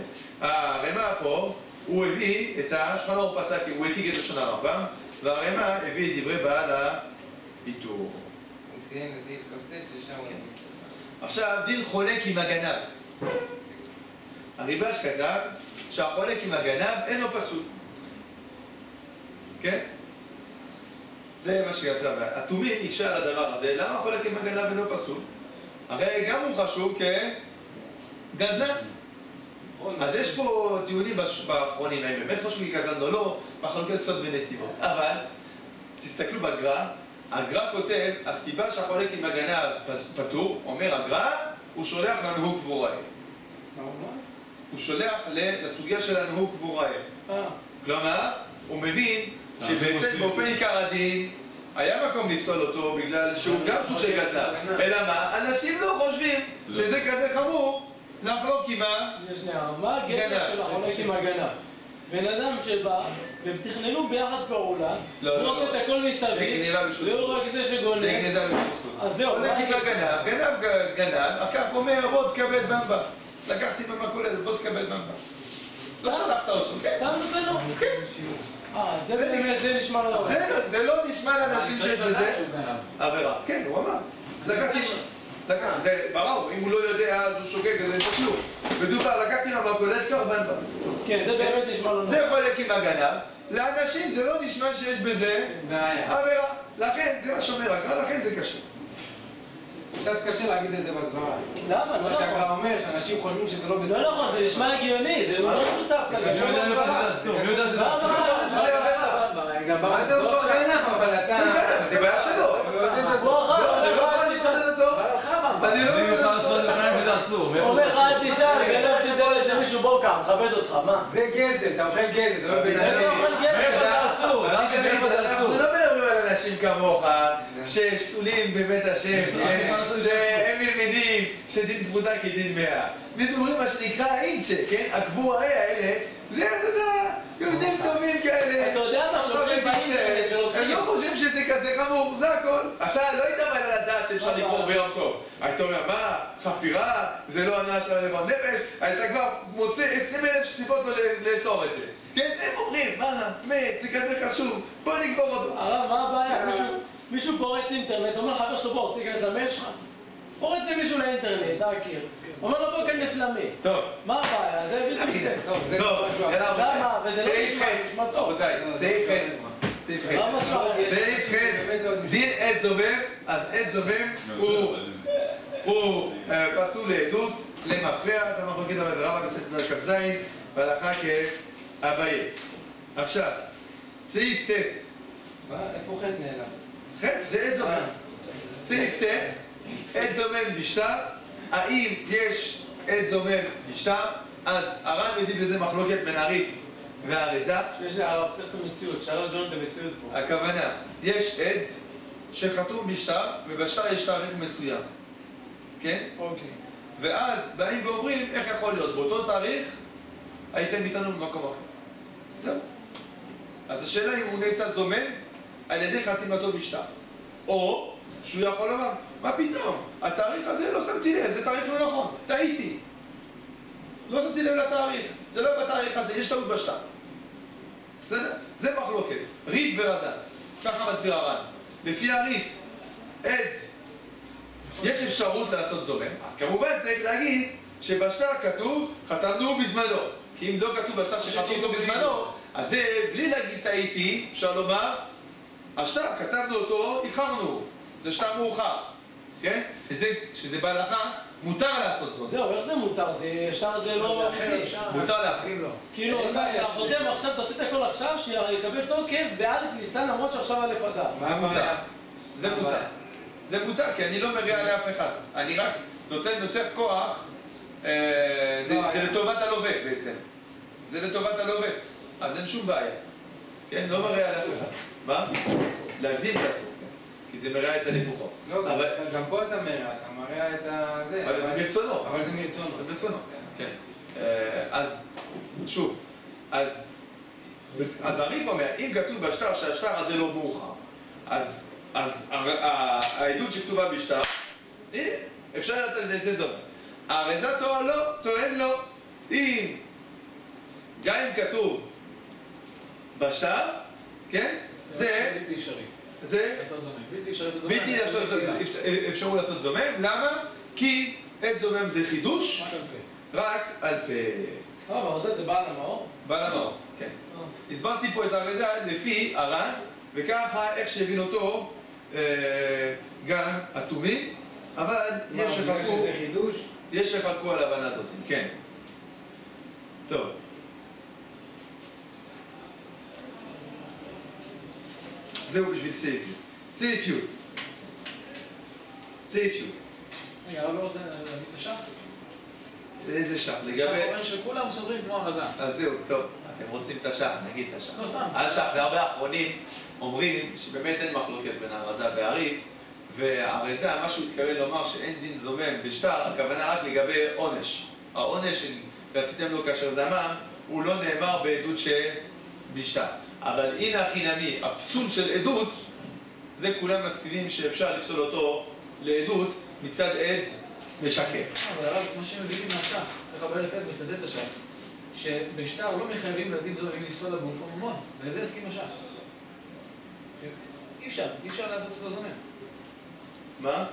הרמ"א פה, הוא הביא את השולחן ערוך פסק, הוא העתיק את לשון הרמב"ם, והרמ"א הביא את דברי בעל האיתור. הוא סיים בסעיף כ"ט ששם הוא... עכשיו, דין חולק עם הגנב. הריב"ש כתב שהחולק עם הגנב אין לו פסול. כן? זה מה שכתב. התומים הקשה על הדבר הזה. למה חולק עם הגנב אין לו פסול? הרי גם הוא חשוב כגזלן. אז יש פה טיעונים באחרונים, האם באמת חשוב כגזלן או לא, מחלוקת סוד ונתיבות. אבל, תסתכלו בגר"א, הגר"א כותב, הסיבה שהחולק עם הגנב פטור, אומר הגר"א, הוא שולח לנהוג קבוראים. הוא שולח לסוגיה של הנהוג קבוראים. כלומר, הוא מבין שבעצם באופן עיקר הדין היה מקום לפסול אותו בגלל שהוא גם סוג של גזלן. אלא מה? אנשים לא חושבים שזה כזה חמור לחלוק עם מה הגדר של החולק עם הגנב? בן אדם שבא ותכננו ביחד פעולה, הוא עושה את הכל מסביב, והוא רק זה שגונב. זה גניזה בזכות. אז זהו. חולק עם הגנב, גנב, אחר כך אומר בוא תקבל במבה. לקחתי במכולת, בוא תקבל במבה. לא שלחת אותו, כן? אתה נותן לו? כן. זה באמת, זה נשמע לא... זה לא נשמע לאנשים שיש בזה עבירה. כן, הוא אמר. לקחתי... זה ברור, אם הוא לא יודע אז הוא שוגג, אז אין פה כלום. מדובר, לקחתי במכולת קרבן בה. כן, זה באמת נשמע לא... זה חולק עם הגנב. לאנשים זה לא נשמע שיש בזה עבירה. לכן, זה מה שאומר הגר"א, לכן זה קשה. קצת קשה להגיד את זה בסברה. למה? מה שהגר"א אומר, שאנשים חושבים שזה לא בסדר. לא נכון, זה נשמע הגיוני, זה לא שותף. מי יודע שזה אסור? מה זה אותו גנב, אבל אתה... זה בעיה שלו. אני לא יודע לעשות לפני שזה אסור. אומר לך אל תשאל, גנבתי את זה שמישהו בוקר, מכבד אותך, מה? זה גזל, אתה אוכל גזל, זה לא בן אדם. אנחנו לא מדברים על אנשים כמוך, ששתולים בבית השם, שהם ילמדים, שדין פרוטה כדין 100. מדברים מה שנקרא אינצ'ה, כן? הקבוראי האלה, זה אתה יודע, יהודים טובים כאלה. אתה יודע מה שאומרים באינטרנט ולוקחים. הם לא חושבים שזה כזה חמור, זה הכל. אתה לא היית מעלה לדעת שאפשר לקרוא ביום טוב. היית אומר, מה? חפירה? זה לא הנאה של הלבון נפש? היית כבר מוצא 20,000 סיבות לאסור את זה. כן, הם אומרים, מה? מת, זה כזה חשוב, בוא נקבור אותו. הרב, מה הבעיה? מישהו פורץ אינטרנט, אומר לחבר שלו, בוא, רוצה להיכנס למייל שלך? פורץ מישהו לאינטרנט, תכיר. אומר לו, בוא כנס למייל. טוב. מה הבעיה? זה בדיוק זה. טוב, למה? וזה לא נשמע טוב. רבותיי, סעיף חץ, דין עד זומם, אז עד זומם הוא פסול לעדות, למפרע, זה המחלוקת רבה בספר כ"ז, והלכה כאביי. עכשיו, סעיף ט'. איפה חטא נעלם? חטא זה עד זומם. סעיף ט', עד זומם בשטר, האם יש עד זומם בשטר, אז הר"ן מביא בזה מחלוקת בין הריף והאריזה. יש הרב צריך את המציאות, שהרב זמן את המציאות פה. הכוונה, יש עד שחתום בשטר, ובשטר יש תאריך מסוים. כן? אוקיי. ואז באים ואומרים, איך יכול להיות? באותו תאריך הייתם איתנו במקום אחר. זהו. אז השאלה אם הוא נעשה זומם, על ידי חתימתו בשטר. או שהוא יכול לומר, מה פתאום? התאריך הזה לא שמתי לב, זה תאריך לא נכון, טעיתי. לא שמתי לב לתאריך, זה לא בתאריך הזה, יש טעות בשטר. בסדר? זה מחלוקת. ריף ורז"ן. ככה מסביר הר"ן. לפי הריף, עד, יש אפשרות לעשות זומם, אז כמובן צריך להגיד שבשטר כתוב חתמנו בזמנו. כי אם לא כתוב בשטר שחתמנו בזמנו, אז זה בלי להגיד טעיתי, אפשר לומר, השטר, כתבנו אותו, איחרנו. זה שטר מאוחר, כן? שזה בהלכה, מותר לעשות זאת. זהו, איך זה מותר? שטר זה לא... מותר להחרים לו. כאילו, אתה חותם עכשיו, תעשה את הכל עכשיו, שיקבל תוקף באלף ניסן, למרות שעכשיו א' אדר. זה מותר. זה מותר. זה מותר, כי אני לא מריע לאף אחד. אני רק נותן יותר כוח, זה לטובת הלווה בעצם. זה לטובת הלווה. אז אין שום בעיה. כן? לא מריע לאף אחד. מה? להקדים זה אסור. כי זה מראה את הלקוחות. לא, גם פה אתה מראה את זה. אבל זה מרצונו. אבל זה מרצונו. זה מרצונו, כן. אז, שוב, אז הריף אומר, אם כתוב בשטר שהשטר הזה לא מאוחר, אז העדות שכתובה בשטר, הנה, אפשר לתת לזה זאת. הארזה טוען לו, אם גם אם כתוב בשטר, כן? זה... בלתי אפשרי. זה בלתי אפשרות לעשות זומם. למה? כי עת זומם זה חידוש רק על פה. אבל זה בעל המאור? בעל המאור, כן. הסברתי פה את הארזה לפי הר"ן, וככה איך שהבין אותו גם התומים, אבל יש שחלקו על הבנה הזאת, כן. טוב. זהו בשביל סעיף זה. סעיף י'. סעיף י'. רגע, אבל לא רוצה להגיד את השח? איזה שח? לגבי... השח אומר שכולם סוברים כמו הרזה. אז זהו, טוב. אתם רוצים את השח, נגיד את השח. לא, סתם. השח, והרבה האחרונים אומרים שבאמת אין מחלוקת בין הרזה והריף, והרזה, מה שהוא התכוון לומר שאין דין זומם בשטר, הכוונה רק לגבי עונש. העונש ועשיתם לו כאשר זמם, הוא לא נאמר בעדות שבשטר. אבל הנה החינמי, הפסול של עדות, זה כולם מסכימים שאפשר לפסול אותו לעדות מצד עד משקר. אבל הרב, כמו שהם מבינים מהשח, איך הבעל לתת מצדד השח, שבשטר לא מחייבים לדין זוממים לסוד הגוף הממון, ולזה הסכים השח. אי אפשר לעשות אותו זומם. מה?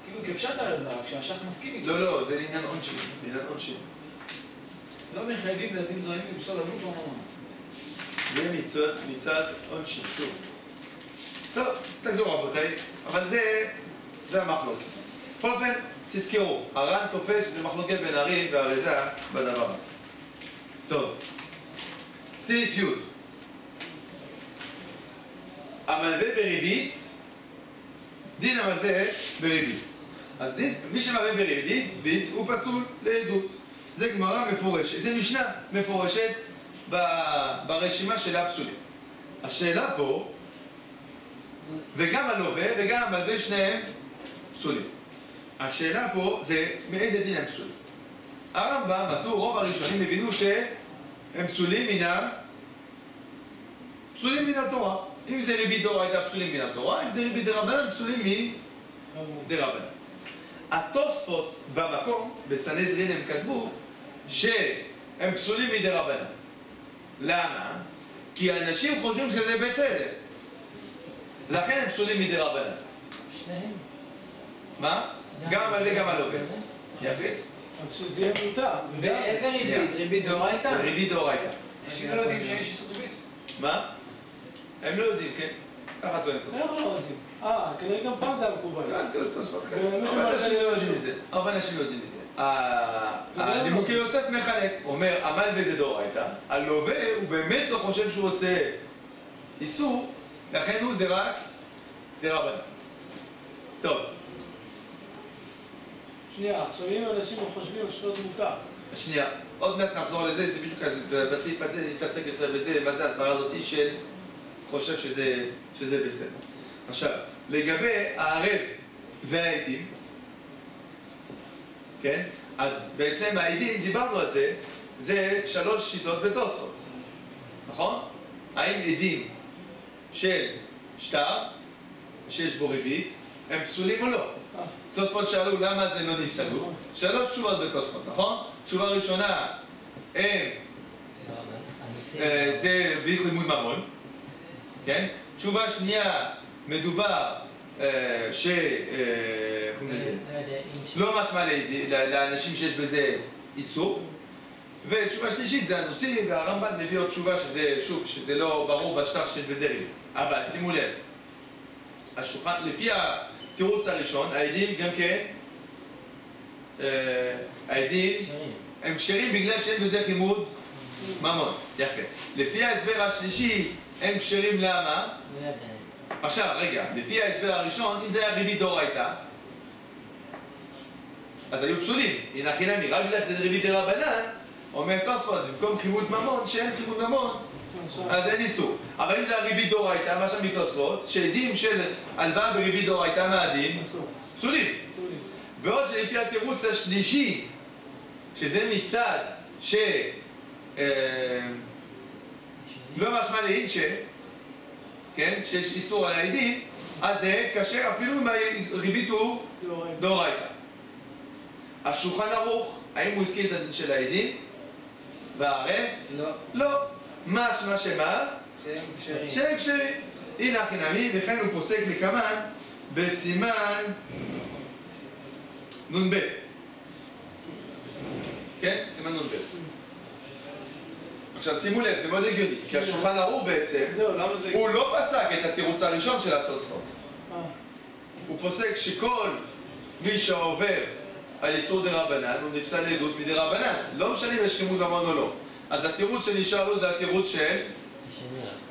כאילו כפשט הרזה, רק שהשח מסכים איתו. לא, זה לעניין עונשין. לא מחייבים לדין זוממים לסוד הגוף הממון. זה מצד עונשין, שוב. טוב, תסתכלו רבותיי, אבל זה המחלוקת. בכל אופן, תזכרו, הר"ן תופס שזה מחלוקת בין הריף והארזה בדבר הזה. טוב, סעיף י' המלווה בריבית, דין המלווה בריבית. אז מי שמלווה בריבית הוא פסול לעדות. זה גמרא מפורשת, זה משנה מפורשת ברשימה של הפסולים. השאלה פה, וגם הלווה וגם המלווה שניהם פסולים. השאלה פה זה מאיזה דין הם פסולים. הרמב"ם, הטור, רוב הראשונים הבינו שהם פסולים מן התורה. אם זה ריבית דאורייתא פסולים מן התורה, אם זה ריבית דרבנן פסולים מדרבנן. התוספות במקום, בסנהדרין הם כתבו שהם פסולים מדרבנן. למה? כי האנשים חושבים שזה בסדר. לכן הם פסולים מדרבנן. שניהם. מה? גם המלווה גם הלווה. יפה. אז שזה יהיה מותר. באיזה ריבית? ריבית דאורייתא? ריבית דאורייתא. אנשים לא יודעים שיש איסור ריבית. מה? הם לא יודעים, כן? ככה טוען תוספות. איך לא יודעים? כנראה גם פעם זה היה מקובל. כן, תוספות, כן. הרבה אנשים לא יודעים מזה. הרבה אנשים לא יודעים מזה. הנימוקי יוסף מחלק. אומר, המלווה זה דאורייתא. הלווה הוא באמת לא חושב שהוא עושה איסור, לכן הוא זה רק דרבנן. טוב. שנייה, עכשיו אם אנשים חושבים שטות מותר. שנייה, עוד מעט נחזור לזה, זה בדיוק בסעיף הזה, נתעסק יותר בזה, מה זה הסברה הזאתי של חושב שזה בסדר. עכשיו, לגבי הערב והעדים, כן? אז בעצם העדים, דיברנו על זה, זה 3 שיטות בתוספות, נכון? האם עדים של שטר, שיש בו ריבית, הם פסולים או לא? תוספות שאלו למה זה לא נפסלו. 3 תשובות בתוספות, נכון? תשובה ראשונה, זה בלי לימוד ממון, כן? תשובה שנייה, מדובר לא משמע לאנשים שיש בזה איסור. ותשובה שלישית זה הנושאים, והרמב"ן מביא עוד תשובה שזה, שוב, שזה לא ברור בשטר שיש בזה ריבית. אבל שימו לב, השולחן, לפי התירוץ הראשון, העדים גם כן, העדים הם כשרים בגלל שאין בזה חימוד ממון. יפה. לפי ההסבר השלישי, הם כשרים למה? עכשיו, רגע, לפי ההסבר הראשון, אם זה היה ריבית דאורייתא, אז היו פסולים. הנה חינמי, רק בגלל שזה ריבית דרבנן, אומר תוספות, במקום חימוד ממון, שאין חימוד ממון, אז אין איסור. אבל אם זה הריבית דאורייתא, מה שם מתוספות, שעדים של הלוואה בריבית דאורייתא מהדין, פסולים. ועוד שלפי התירוץ השלישי, שזה מצד לא משמע לאינשה, כן, שיש איסור על העדים, אז זה כאשר אפילו אם הריבית הוא דאורייתא. השולחן ערוך, האם הוא הזכיר את הדין של העדים? והרי? לא. לא. משמע שמה? שהם כשרים. שהם כשרים. הנה חינמי, וכן הוא פוסק לקמן בסימן נ"ב. כן? סימן נ"ב. עכשיו שימו לב, זה מאוד הגיוני, כי השולחן ערוך בעצם, הוא לא פסק את התירוץ הראשון של התוספות. הוא פוסק שכל מי שעובר על איסור דרבנן, הוא נפסל לעדות מדרבנן. לא משנה אם יש חימוד ממון או לא. אז התירוץ שנשאר לו זה התירוץ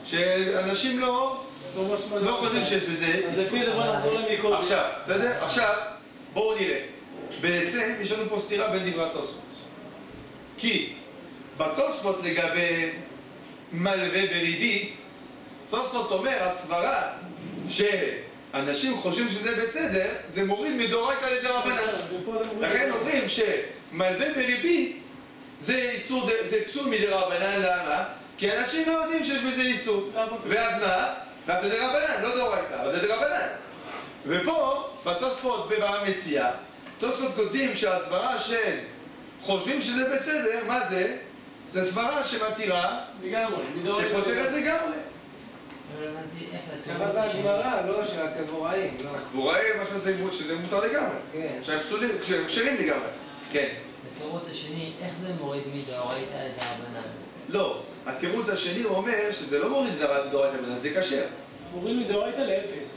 שאנשים לא חושבים שיש בזה איסור. אז לפי זה בוא נחזור למיקוד. עכשיו, בסדר? עכשיו, בואו נראה. בעצם יש לנו פה סתירה בין דברי התוספות. כי בתוספות לגבי מלווה בריבית, תוספות אומר, הסברה שאנשים חושבים שזה בסדר, זה מוריד מדאורייתא לדרבנן. לכן אומרים שמלווה בריבית זה פסול מדרבנן. למה? כי אנשים לא יודעים שיש בזה איסור. ואז מה? ואז זה דרבנן, לא דאורייתא, אבל זה דרבנן. ופה, בתוספות במציאה, תוספות כותבים שהסברה של חושבים שזה בסדר, מה זה? זה סברה שמתירה, שפותרת לגמרי. אבל הגמרא, לא של הקבוראים. הקבוראים, מה שזה שזה מותר לגמרי. שהם כשרים לגמרי. כן. התירוץ השני, איך זה מוריד מדאורייתא לדרבנן? לא, התירוץ השני הוא אומר שזה לא מוריד מדאורייתא לדרבנן, זה כשר. מוריד מדאורייתא לאפס.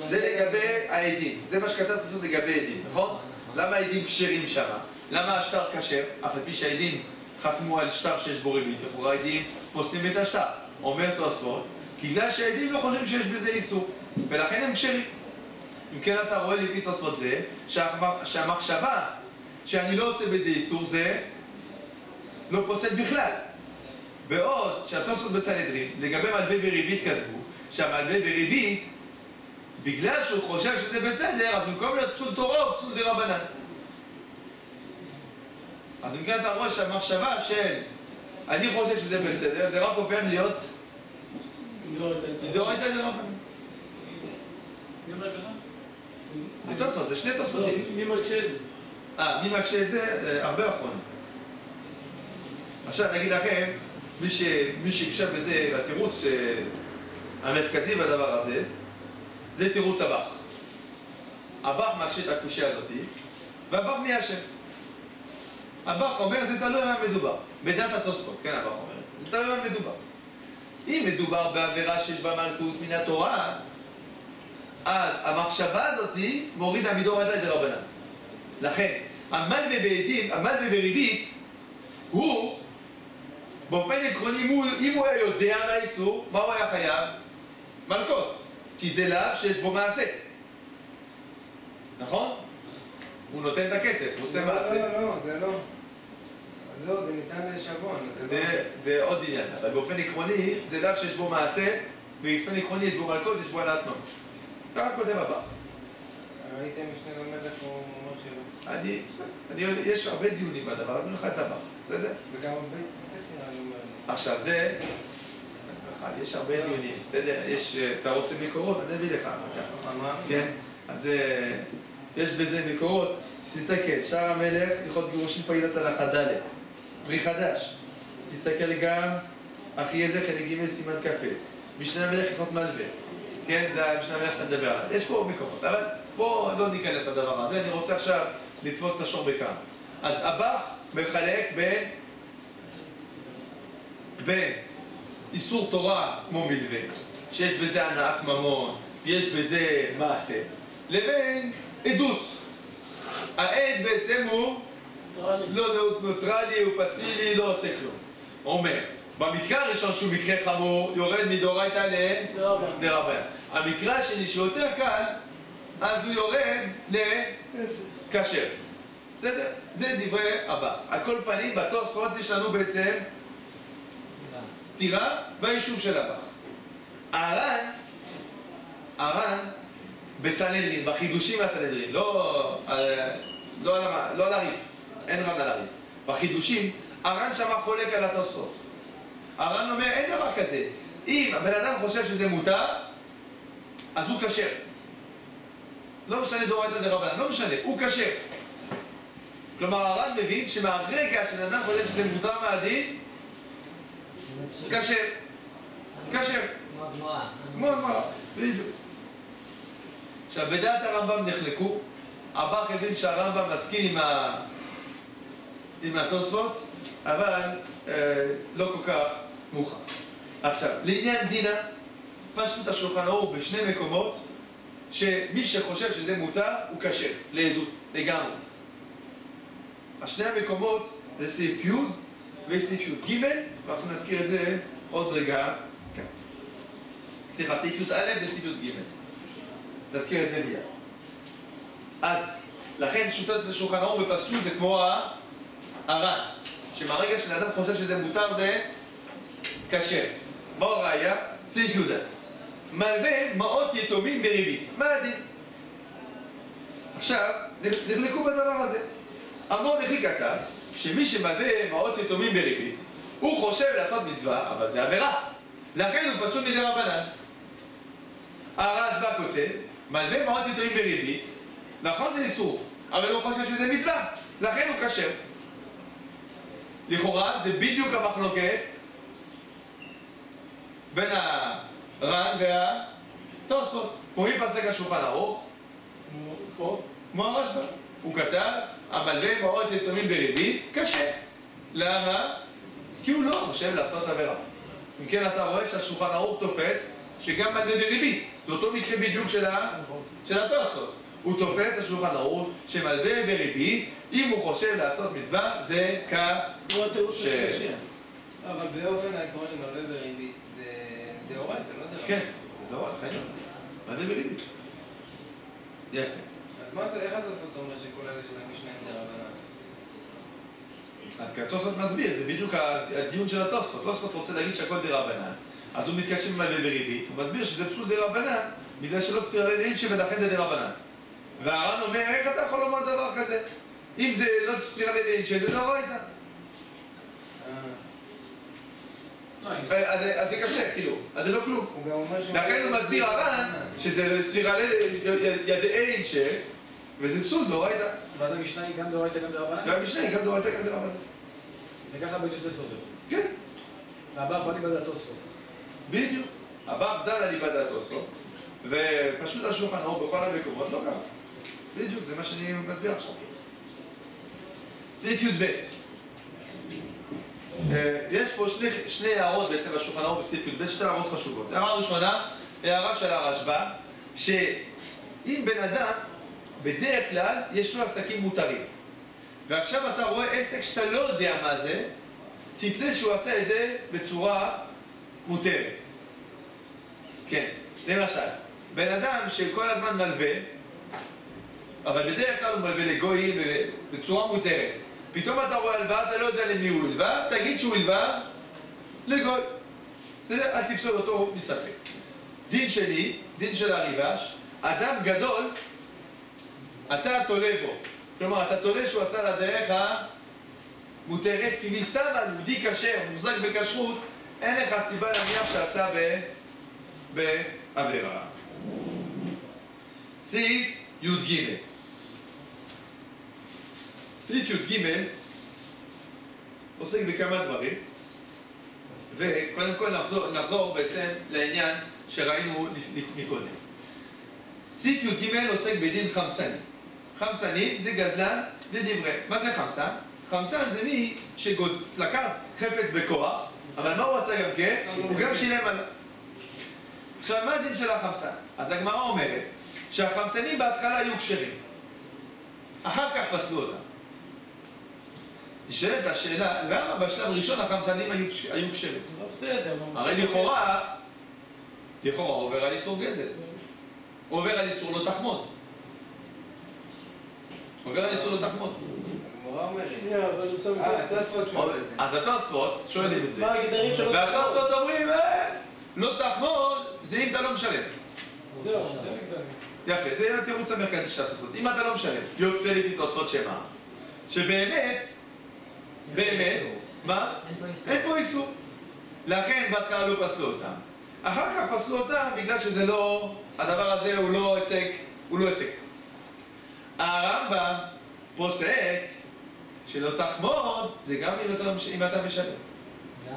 זה לגבי העדים, זה מה שכתבת לעשות לגבי עדים, נכון? למה העדים כשרים שם? למה השטר כשר? אף על פי שהעדים חתמו על שטר שיש בו ריבית, לכאורה העדים פוסלים את השטר. אומר תוספות, בגלל שהעדים לא חושבים שיש בזה איסור, ולכן הם כשרים. אם כן אתה רואה לפי תוספות זה, שהמחשבה שאני לא עושה בזה איסור זה לא פוסל בכלל. בעוד שהתוספות בסנהדרין, לגבי מלווה בריבית כתבו, שהמלווה בריבית, בגלל שהוא חושב שזה בסדר, אז במקום להיות פסול תורה הוא פסול דרבנן. אז אם כן אתה רואה שהמחשבה של אני חושב שזה בסדר, זה רק הופך להיות דאורייתא לדרבנן. זה תוספות, זה שני תוספות. מי מקשה את זה? מי מקשה את זה? הרבה אחרונים. עכשיו נגיד לכם, מי שיקשה בזה, התירוץ המרכזי בדבר הזה, זה תירוץ הבח. הבח מקשה את הקושיה הזאתי, והבח מיישב. הבח אומר, זה תלוי מה מדובר. בדת התוספות, כן, הבח אומר את זה. זה תלוי מה מדובר. אם מדובר בעבירה שיש בה מלכות מן התורה, אז המחשבה הזאתי מורידה מדאורייתא לדרבנן. לכן, המלווה בעדים, המלווה בריבית, הוא, באופן עקרוני, אם הוא היה יודע על האיסור, מה הוא היה חייב? מלכות. כי זה לאו שיש בו מעשה. נכון? הוא נותן את הכסף, הוא עושה מעשה. לא, זה לא. זהו, זה ניתן לשבון. זה עוד עניין, אבל באופן עקרוני, זה לאו שיש בו מעשה, ובאופן עקרוני יש בו מלכות, יש בו הנעת ממון. ככה כותב הבח. ראיתם משנה למלך, הוא אומר שלא. יש הרבה דיונים בדבר, אז אני לך את הבח, בסדר? וגם בית ספר אני אומר. עכשיו, זה אחד, יש הרבה דיונים, בסדר? אתה רוצה מקורות, אני אביא לך. כן? אז יש בזה מקורות. תסתכל, שער המלך, הלכות גירושין פעילת הלכה ד' פרי חדש. תסתכל גם, אחי איזה חלק ג' סימן כ"ה. משנה המלך הלכות מלווה. כן? זה המשנה המלך שאתה מדבר עליו. יש פה מקורות, אבל בואו לא ניכנס לדבר הזה. אני רוצה עכשיו לתפוס את השור בכמה. אז הבח מחלק בין איסור תורה כמו מלווה, שיש בזה הנעת ממון, יש בזה מעשה, לבין עדות. העד בעצם הוא לא נוטרלי, הוא פסיבי, לא עושה כלום. הוא אומר, במקרה הראשון שהוא מקרה חמור, יורד מדאורייתא לדרבנן. המקרה השני שיותר קל, אז הוא יורד לכשר. בסדר? זה דברי הבח. על כל פנים, בתוספות יש לנו בעצם סתירה ביישוב של הבח. הר"ן בסנהדרין, בחידושים מהסנהדרין, לא על הריף, אין ר"ן על הריף. בחידושים, הר"ן שמה חולק על התוספות. הר"ן אומר, אין דבר כזה. אם הבן אדם חושב שזה מותר, אז הוא כשר. לא משנה דאורייתא דרבנן, לא משנה, הוא כשר. כלומר, הר"ן מבין שמהרגע שבן אדם חושב שזה מותר מהדין, כשר. כשר. כמו הגמרא, בדיוק. עכשיו, בדעת הרמב"ם נחלקו, הבח הבין שהרמב"ם מסכים עם התוספות, אבל לא כל כך מוכח. עכשיו, לעניין דינה, פשוט השולחן ערוך בשני מקומות, שמי שחושב שזה מותר, הוא כשר, לעדות, לגמרי. השני המקומות זה סעיף י' וסעיף י' ג', ואנחנו נזכיר את זה עוד רגע כאן. סליחה, סעיף י' א' וסעיף י' ג'. נזכיר את זה מיד. אז, לכן שוטט לשולחן ערוך בפסול זה כמו הר"ן, שמהרגע שלאדם חושב שזה מותר זה כשר. מה הראיה? סעיף י' מלווה מעות יתומים בריבית. מה הדין? עכשיו, נחלקו בדבר הזה. אמור נכי כתב שמי שמלווה מעות יתומים בריבית, הוא חושב לעשות מצווה, אבל זה עבירה. לכן הוא פסול מדרבנן. הרשב"א כותב, מלווה מעות יתומים בריבית, נכון זה איסור, אבל הוא חושב שזה מצווה, לכן הוא כשר. לכאורה זה בדיוק המחלוקת בין הר"ן והתוספות. כמו מי פסק השולחן ערוך? כמו הרשב"א. הוא כתב, המלווה מעות יתומים בריבית, כשר. למה? כי הוא לא חושב לעשות עבירה. אם כן אתה רואה שהשולחן ערוך תופס שגם מלווה בריבית. זה אותו מקרה בדיוק של התוספות. הוא תופס השולחן ערוך שמלווה בריבית, אם הוא חושב לעשות מצווה, זה כשר. אבל באופן העקרוני מלווה בריבית זה דאורייתא, לא דרבנן. כן, זה דאורייתא, חייב. מלווה בריבית. יפה. אז איך התוספות אומר שכל אלה שזה משנה עם דרבנן? אז כי התוספות מסביר, זה בדיוק הדיון של התוספות. התוספות רוצה להגיד שהכל דרבנן, אז הוא מתקשר עם מלווה בריבית, הוא מסביר שזה פסול דרבנן, בגלל שלא ספירה לאינשי ולכן זה דרבנן. והר"ן אומר, איך אתה יכול לומר דבר כזה? אם זה לא ספירה לאינשי, זה דאורייתא. אז זה קשה, כאילו, אז זה לא כלום. לכן הוא מסביר הר"ן שזה ספירה לאינשי, וזה פסול דאורייתא. ואז המשנה היא גם דאורייתא גם דרבנן? והמשנה היא גם דאורייתא גם דרבנן. וככה בית יוסף סובר. כן. והבא יכול ליבד התוספות. בדיוק. הבא דן על ליבד התוספות, ופשוט השולחן ערוך בכל המקומות לא ככה. בדיוק, זה מה שאני מסביר עכשיו. סעיף י"ב. יש פה שני הערות בעצם בשולחן ערוך בסעיף י"ב, שתי הערות חשובות. הערה ראשונה, הערה של הרשב"א, שאם בן אדם בדרך כלל יש לו עסקים מותרים, ועכשיו אתה רואה עסק שאתה לא יודע מה זה, תתלה שהוא עשה את זה בצורה מותרת. כן, למשל, בן אדם שכל הזמן מלווה, אבל בדרך כלל הוא מלווה לגויים בצורה מותרת. פתאום אתה רואה הלוואה, אתה לא יודע למי הוא הלווה, תגיד שהוא הלווה לגוי. בסדר? אל תפסול אותו מספק. דין שני, דין של הריב"ש, אדם גדול, אתה תולה בו. כלומר, אתה תולה שהוא עשה לדרך המותרת, כי מסתם על יהודי כשר, מוחזק בכשרות, אין לך סיבה להניח שעשה בעבירה. סעיף י"ג. סעיף י"ג עוסק בכמה דברים, וקודם כל נחזור בעצם לעניין שראינו מקודם. סעיף י"ג עוסק בדין חמסני. חמסני זה גזלן לדברי. מה זה חמסן? חמסן זה מי שלקח חפץ בכוח, אבל מה הוא עשה גם כן? הוא גם שילם על... עכשיו, מה הדין של החמסן? אז הגמרא אומרת שהחמסנים בהתחלה היו כשרים, אחר כך פסלו אותם. נשאלת השאלה, למה בשלב ראשון החמסנים היו כשרים? בסדר. הרי לכאורה עובר על איסור גזל. עובר על איסור לא תחמוד. עובר על איסור לא תחמוד. אז התוספות שואלים את זה. והתוספות אומרים, לא תחמוד, זה אם אתה לא משלם. יפה, זה התירוץ המרכזי של התוספות. אם אתה לא משלם, יוצא לי תוספות שמה? שבאמת, מה? אין פה איסור. לכן בהתחלה לא פסלו אותם. אחר כך פסלו אותם בגלל שזה לא, הדבר הזה הוא לא עסק. הרמב"ם פוסק שלא תחמוד, זה גם אם אתה משלם.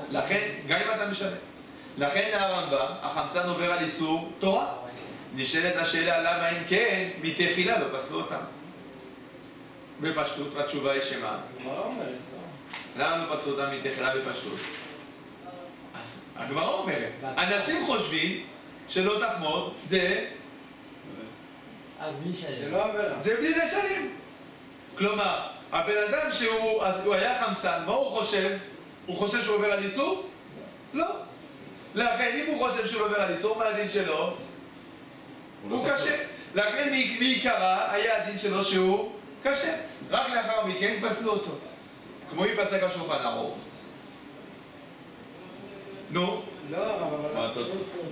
לכן, גם אם אתה משלם. לכן הרמב"ם, החמסן עובר על איסור תורה. נשאלת השאלה למה אם כן, מתחילה לא פסלו אותם. בפשטות, התשובה היא שמה? למה לא פסלו אותם מתחילה בפשטות? אז הגמרא אומרת, אנשים חושבים שלא תחמוד זה בלי לשלם. כלומר, הבן אדם שהוא היה חמסן, מה הוא חושב? הוא חושב שהוא עובר על איסור? לא. לכן, אם הוא חושב שהוא עובר על איסור, מה הדין שלו? הוא קשה. לכן, מעיקרה היה הדין שלו שהוא קשה. רק לאחר מכן פסלו אותו. כמו אם פסק השולחן ערוך. נו? לא, אבל...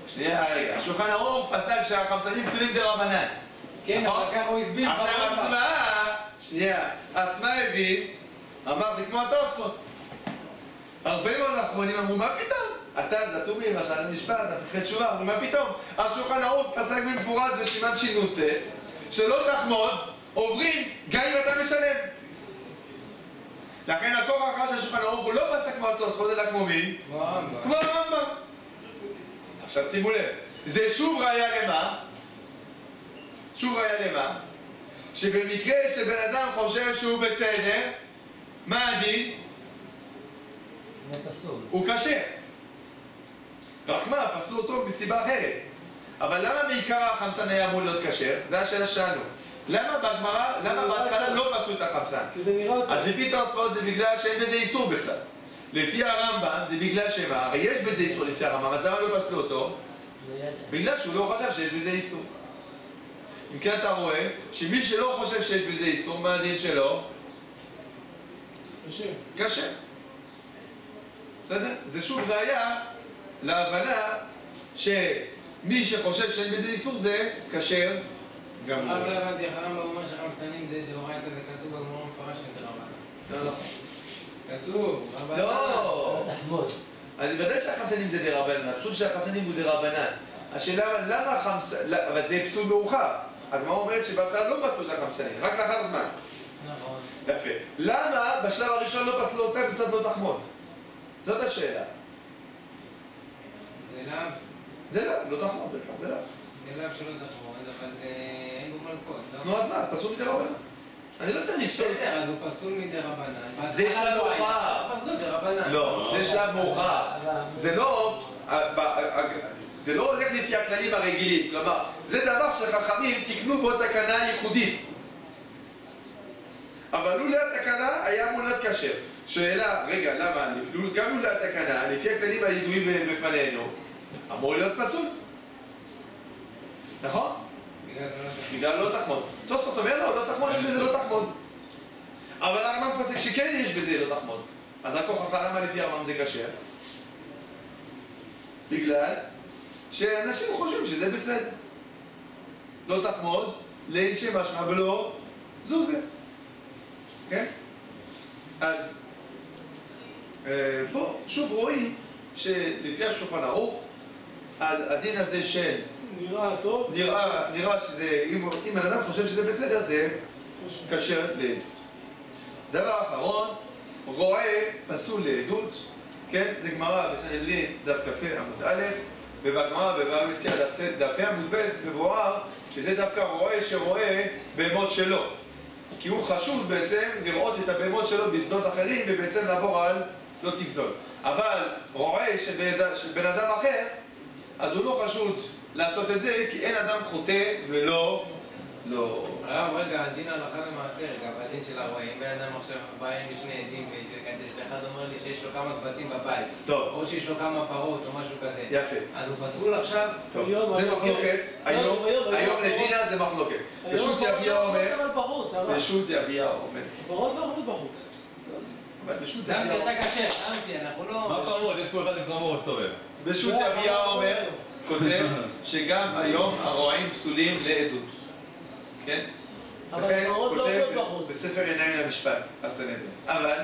שנייה, רגע. השולחן ערוך פסק שהחמסנים פסולים דרבנן. כן, אבל ככה הוא הסביר. עכשיו אסמה הבין, אמר זה כמו התוספות. הרבה מאוד האחרונים אמרו, מה פתאום? אתה זתומי, למשל המשפט, הפתחי תשובה, אמרו, מה פתאום? השולחן ערוך פסק במפורש בסימן ש"ט, שלא תחמוד, עוברים גם אם אתה משלם. לכן הכוח האחר של השולחן ערוך הוא לא פסק כמו התוספות, אלא כמו מי? כמו הרמב"ם. עכשיו שימו לב, זה שוב ראיה למה? שבמקרה שבן אדם חושב שהוא בסדר, מה הדין? הוא קשה. רק מה, פסלו אותו מסיבה אחרת. אבל למה בעיקר החמסן היה אמור להיות קשר? זו השאלה שלנו. למה בהתחלה לא פסלו את החמסן? אז לפי תוספות זה בגלל שאין בזה איסור בכלל. לפי הרמב"ם זה בגלל שמה? הרי יש בזה איסור לפי הרמב"ם, אז למה לא פסלו אותו? בגלל שהוא לא חשב שיש בזה איסור. אם כן אתה רואה שמי שלא חושב שיש בזה איסור, מה הדין שלו? קשה. בסדר? זה שוב ראיה להבנה שמי שחושב שאין בזה איסור זה כשר גם לא. אבל הבנתי, הרמב"ם אומר שחמסנים זה דאורייתא, זה כתוב בגמרא מפורש של דרבנן. לא. כתוב, רבנן. לא. אני ודאי שהחמסנים זה דרבנן, הפשוט שהחמסנים הוא דרבנן. השאלה למה חמסן, אבל זה פסול מאוחר. הגמרא אומרת שבהתחלה לא פסלו את החמסנים, רק לאחר זמן. נכון. יפה. למה בשלב הראשון לא פסלו אותה בצד לא תחמוד? זאת השאלה. זה לאו. זה לאו, לא תחמוד בכלל, זה לאו. זה לאו שלא תחמוד, אבל אין בו מלכות, לא? נו אז מה, אז פסול מדי רבנן. אני לא צריך לפסול. בסדר, אז הוא פסול מדי רבנן. זה שלב מאוחר. פסול מדי רבנן. לא, זה שלב מאוחר. זה לא הולך לפי הכללים הרגילים. כלומר, זה דבר שחכמים תקנו בו תקנה ייחודית. אבל לולא התקנה היה אמור להיות כשר. שאלה, רגע, למה? גם לולא התקנה, לפי הכללים הידועים בפנינו, אמור להיות פסול. נכון? בגלל לא תחמוד. תוספות אומר לא תחמוד, אין בזה לא תחמוד. אבל הרמב"ם פוסק שכן יש בזה לא תחמוד. אז רק הוכחה למה לפי הרמב"ם זה כשר? בגלל שאנשים חושבים שזה בסדר. לא תחמוד, לאין שמשמע ולא זוזה. כן? אז פה שוב רואים שלפי השולחן ערוך, אז הדין הזה של... נראה טוב. נראה שזה, אם האדם חושב שזה בסדר, זה כשר לעדות. דבר אחרון, רועה פסול לעדות, כן? זה גמרא בסנהדרין דף כ"ה עמוד א', ובגמרא בבבא מציעא דף ה' עמוד ב' מבואר שזה דווקא רועה שרואה בהמות שלו. כי הוא חשוד בעצם לראות את הבהמות שלו בשדות אחרים ובעצם לעבור על לא תגזול. אבל רועה של בן אדם אחר, אז הוא לא חשוד לעשות את זה כי אין אדם חוטא ולא... לא... הרב, רגע, הדין הלכה למעשה, רגע, הדין של הרועה, אם בן אדם עכשיו בא עם שני עדים ואחד אומר לי שיש לו כמה כבשים בבית, טוב. או שיש לו כמה פרות או משהו כזה, יפה. אז הוא פסול עכשיו? טוב, זה מחלוקת, היום לדינה זה מחלוקת. פשוט יביע אומר, פשוט יביע אומר. פרות לא אוכלות בחוץ. פשוט דמתי, יביע אומר. אתה קשר, דמתי, אנחנו לא... מה פרות? יש פה אחד עם חמור מסתובב. פשוט יביע אומר, כותב שגם היום הרועים פסולים לעדות. כן? לכן כותב בספר עיניים למשפט, הסנהדרין. אבל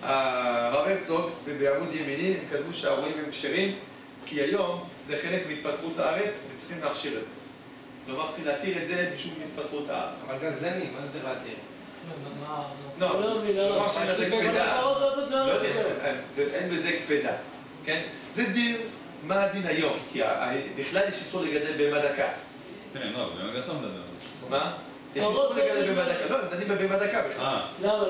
הרב הרצוג בעמוד ימיני הם כתבו שהרועים הם כשרים כי היום זה חלק מהתפתחות הארץ וצריכים להכשיר את זה. כלומר צריכים להתיר את זה משום התפתחות הארץ. אבל גזלנים, מה זה צריך להתיר? לא, כלומר שאין בזה קפדה. לא יודע, אין בזה קפדה. כן? זה דין, מה הדין היום? כי בכלל יש איסור לגדל בהמה דקה. כן, לא, זה גסם לדבר. מה? יש איסור לגדל בהמה דקה. לא, הם דנים בהמה דקה בכלל. למה?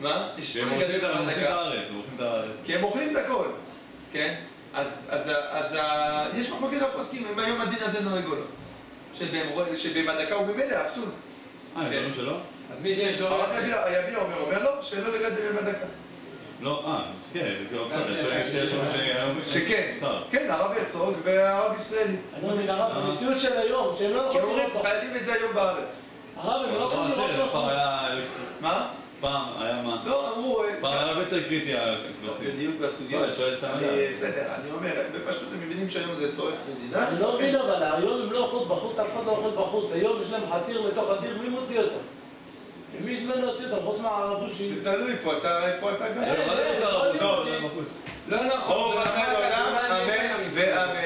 מה? יש איסור הם לגדל עושים בהמה את דקה. הארץ, הם אוכלים את הארץ. כי הם אוכלים את הכל. כן? אז יש מחלוקת הפוסקים, אם היום הדין הזה נוהג או לא. שבהמה דקה הוא ממילא אבסול. הם דברים שלא? אז מי שיש לו... הרב יביע אומר לא, שלא לגדל בהמה דקה. לא, כן, זה כאילו בסדר, שכן, כן, הרב הרצוג והרב ישראלי. אני לא מבין, הרב, במציאות של היום, שהם לא כי יכולים אומרים, לראות... חייבים את זה היום בארץ. הרב, הם לא יכולים לראות פעם היה... מה? פעם היה מה? לא, אמרו... פעם היה הרבה יותר קריטי זה הכבשים. דיוק בסוגיות. לא, בסדר, אני אומר, בפשטות הם מבינים שהיום זה צורך מדינה. אני לא מבין, אבל היום הם לא אוכלות בחוץ, אף אחד לא אוכל בחוץ. היום יש להם חציר לתוך הדיר, מי מוציא אותם? מי יזמן להוציא אותם, חוץ מהרבושים? זה תלוי איפה אתה גר. מה זה משל הרבושים? לא נכון. אור וחי לעולם, אמן ואמן.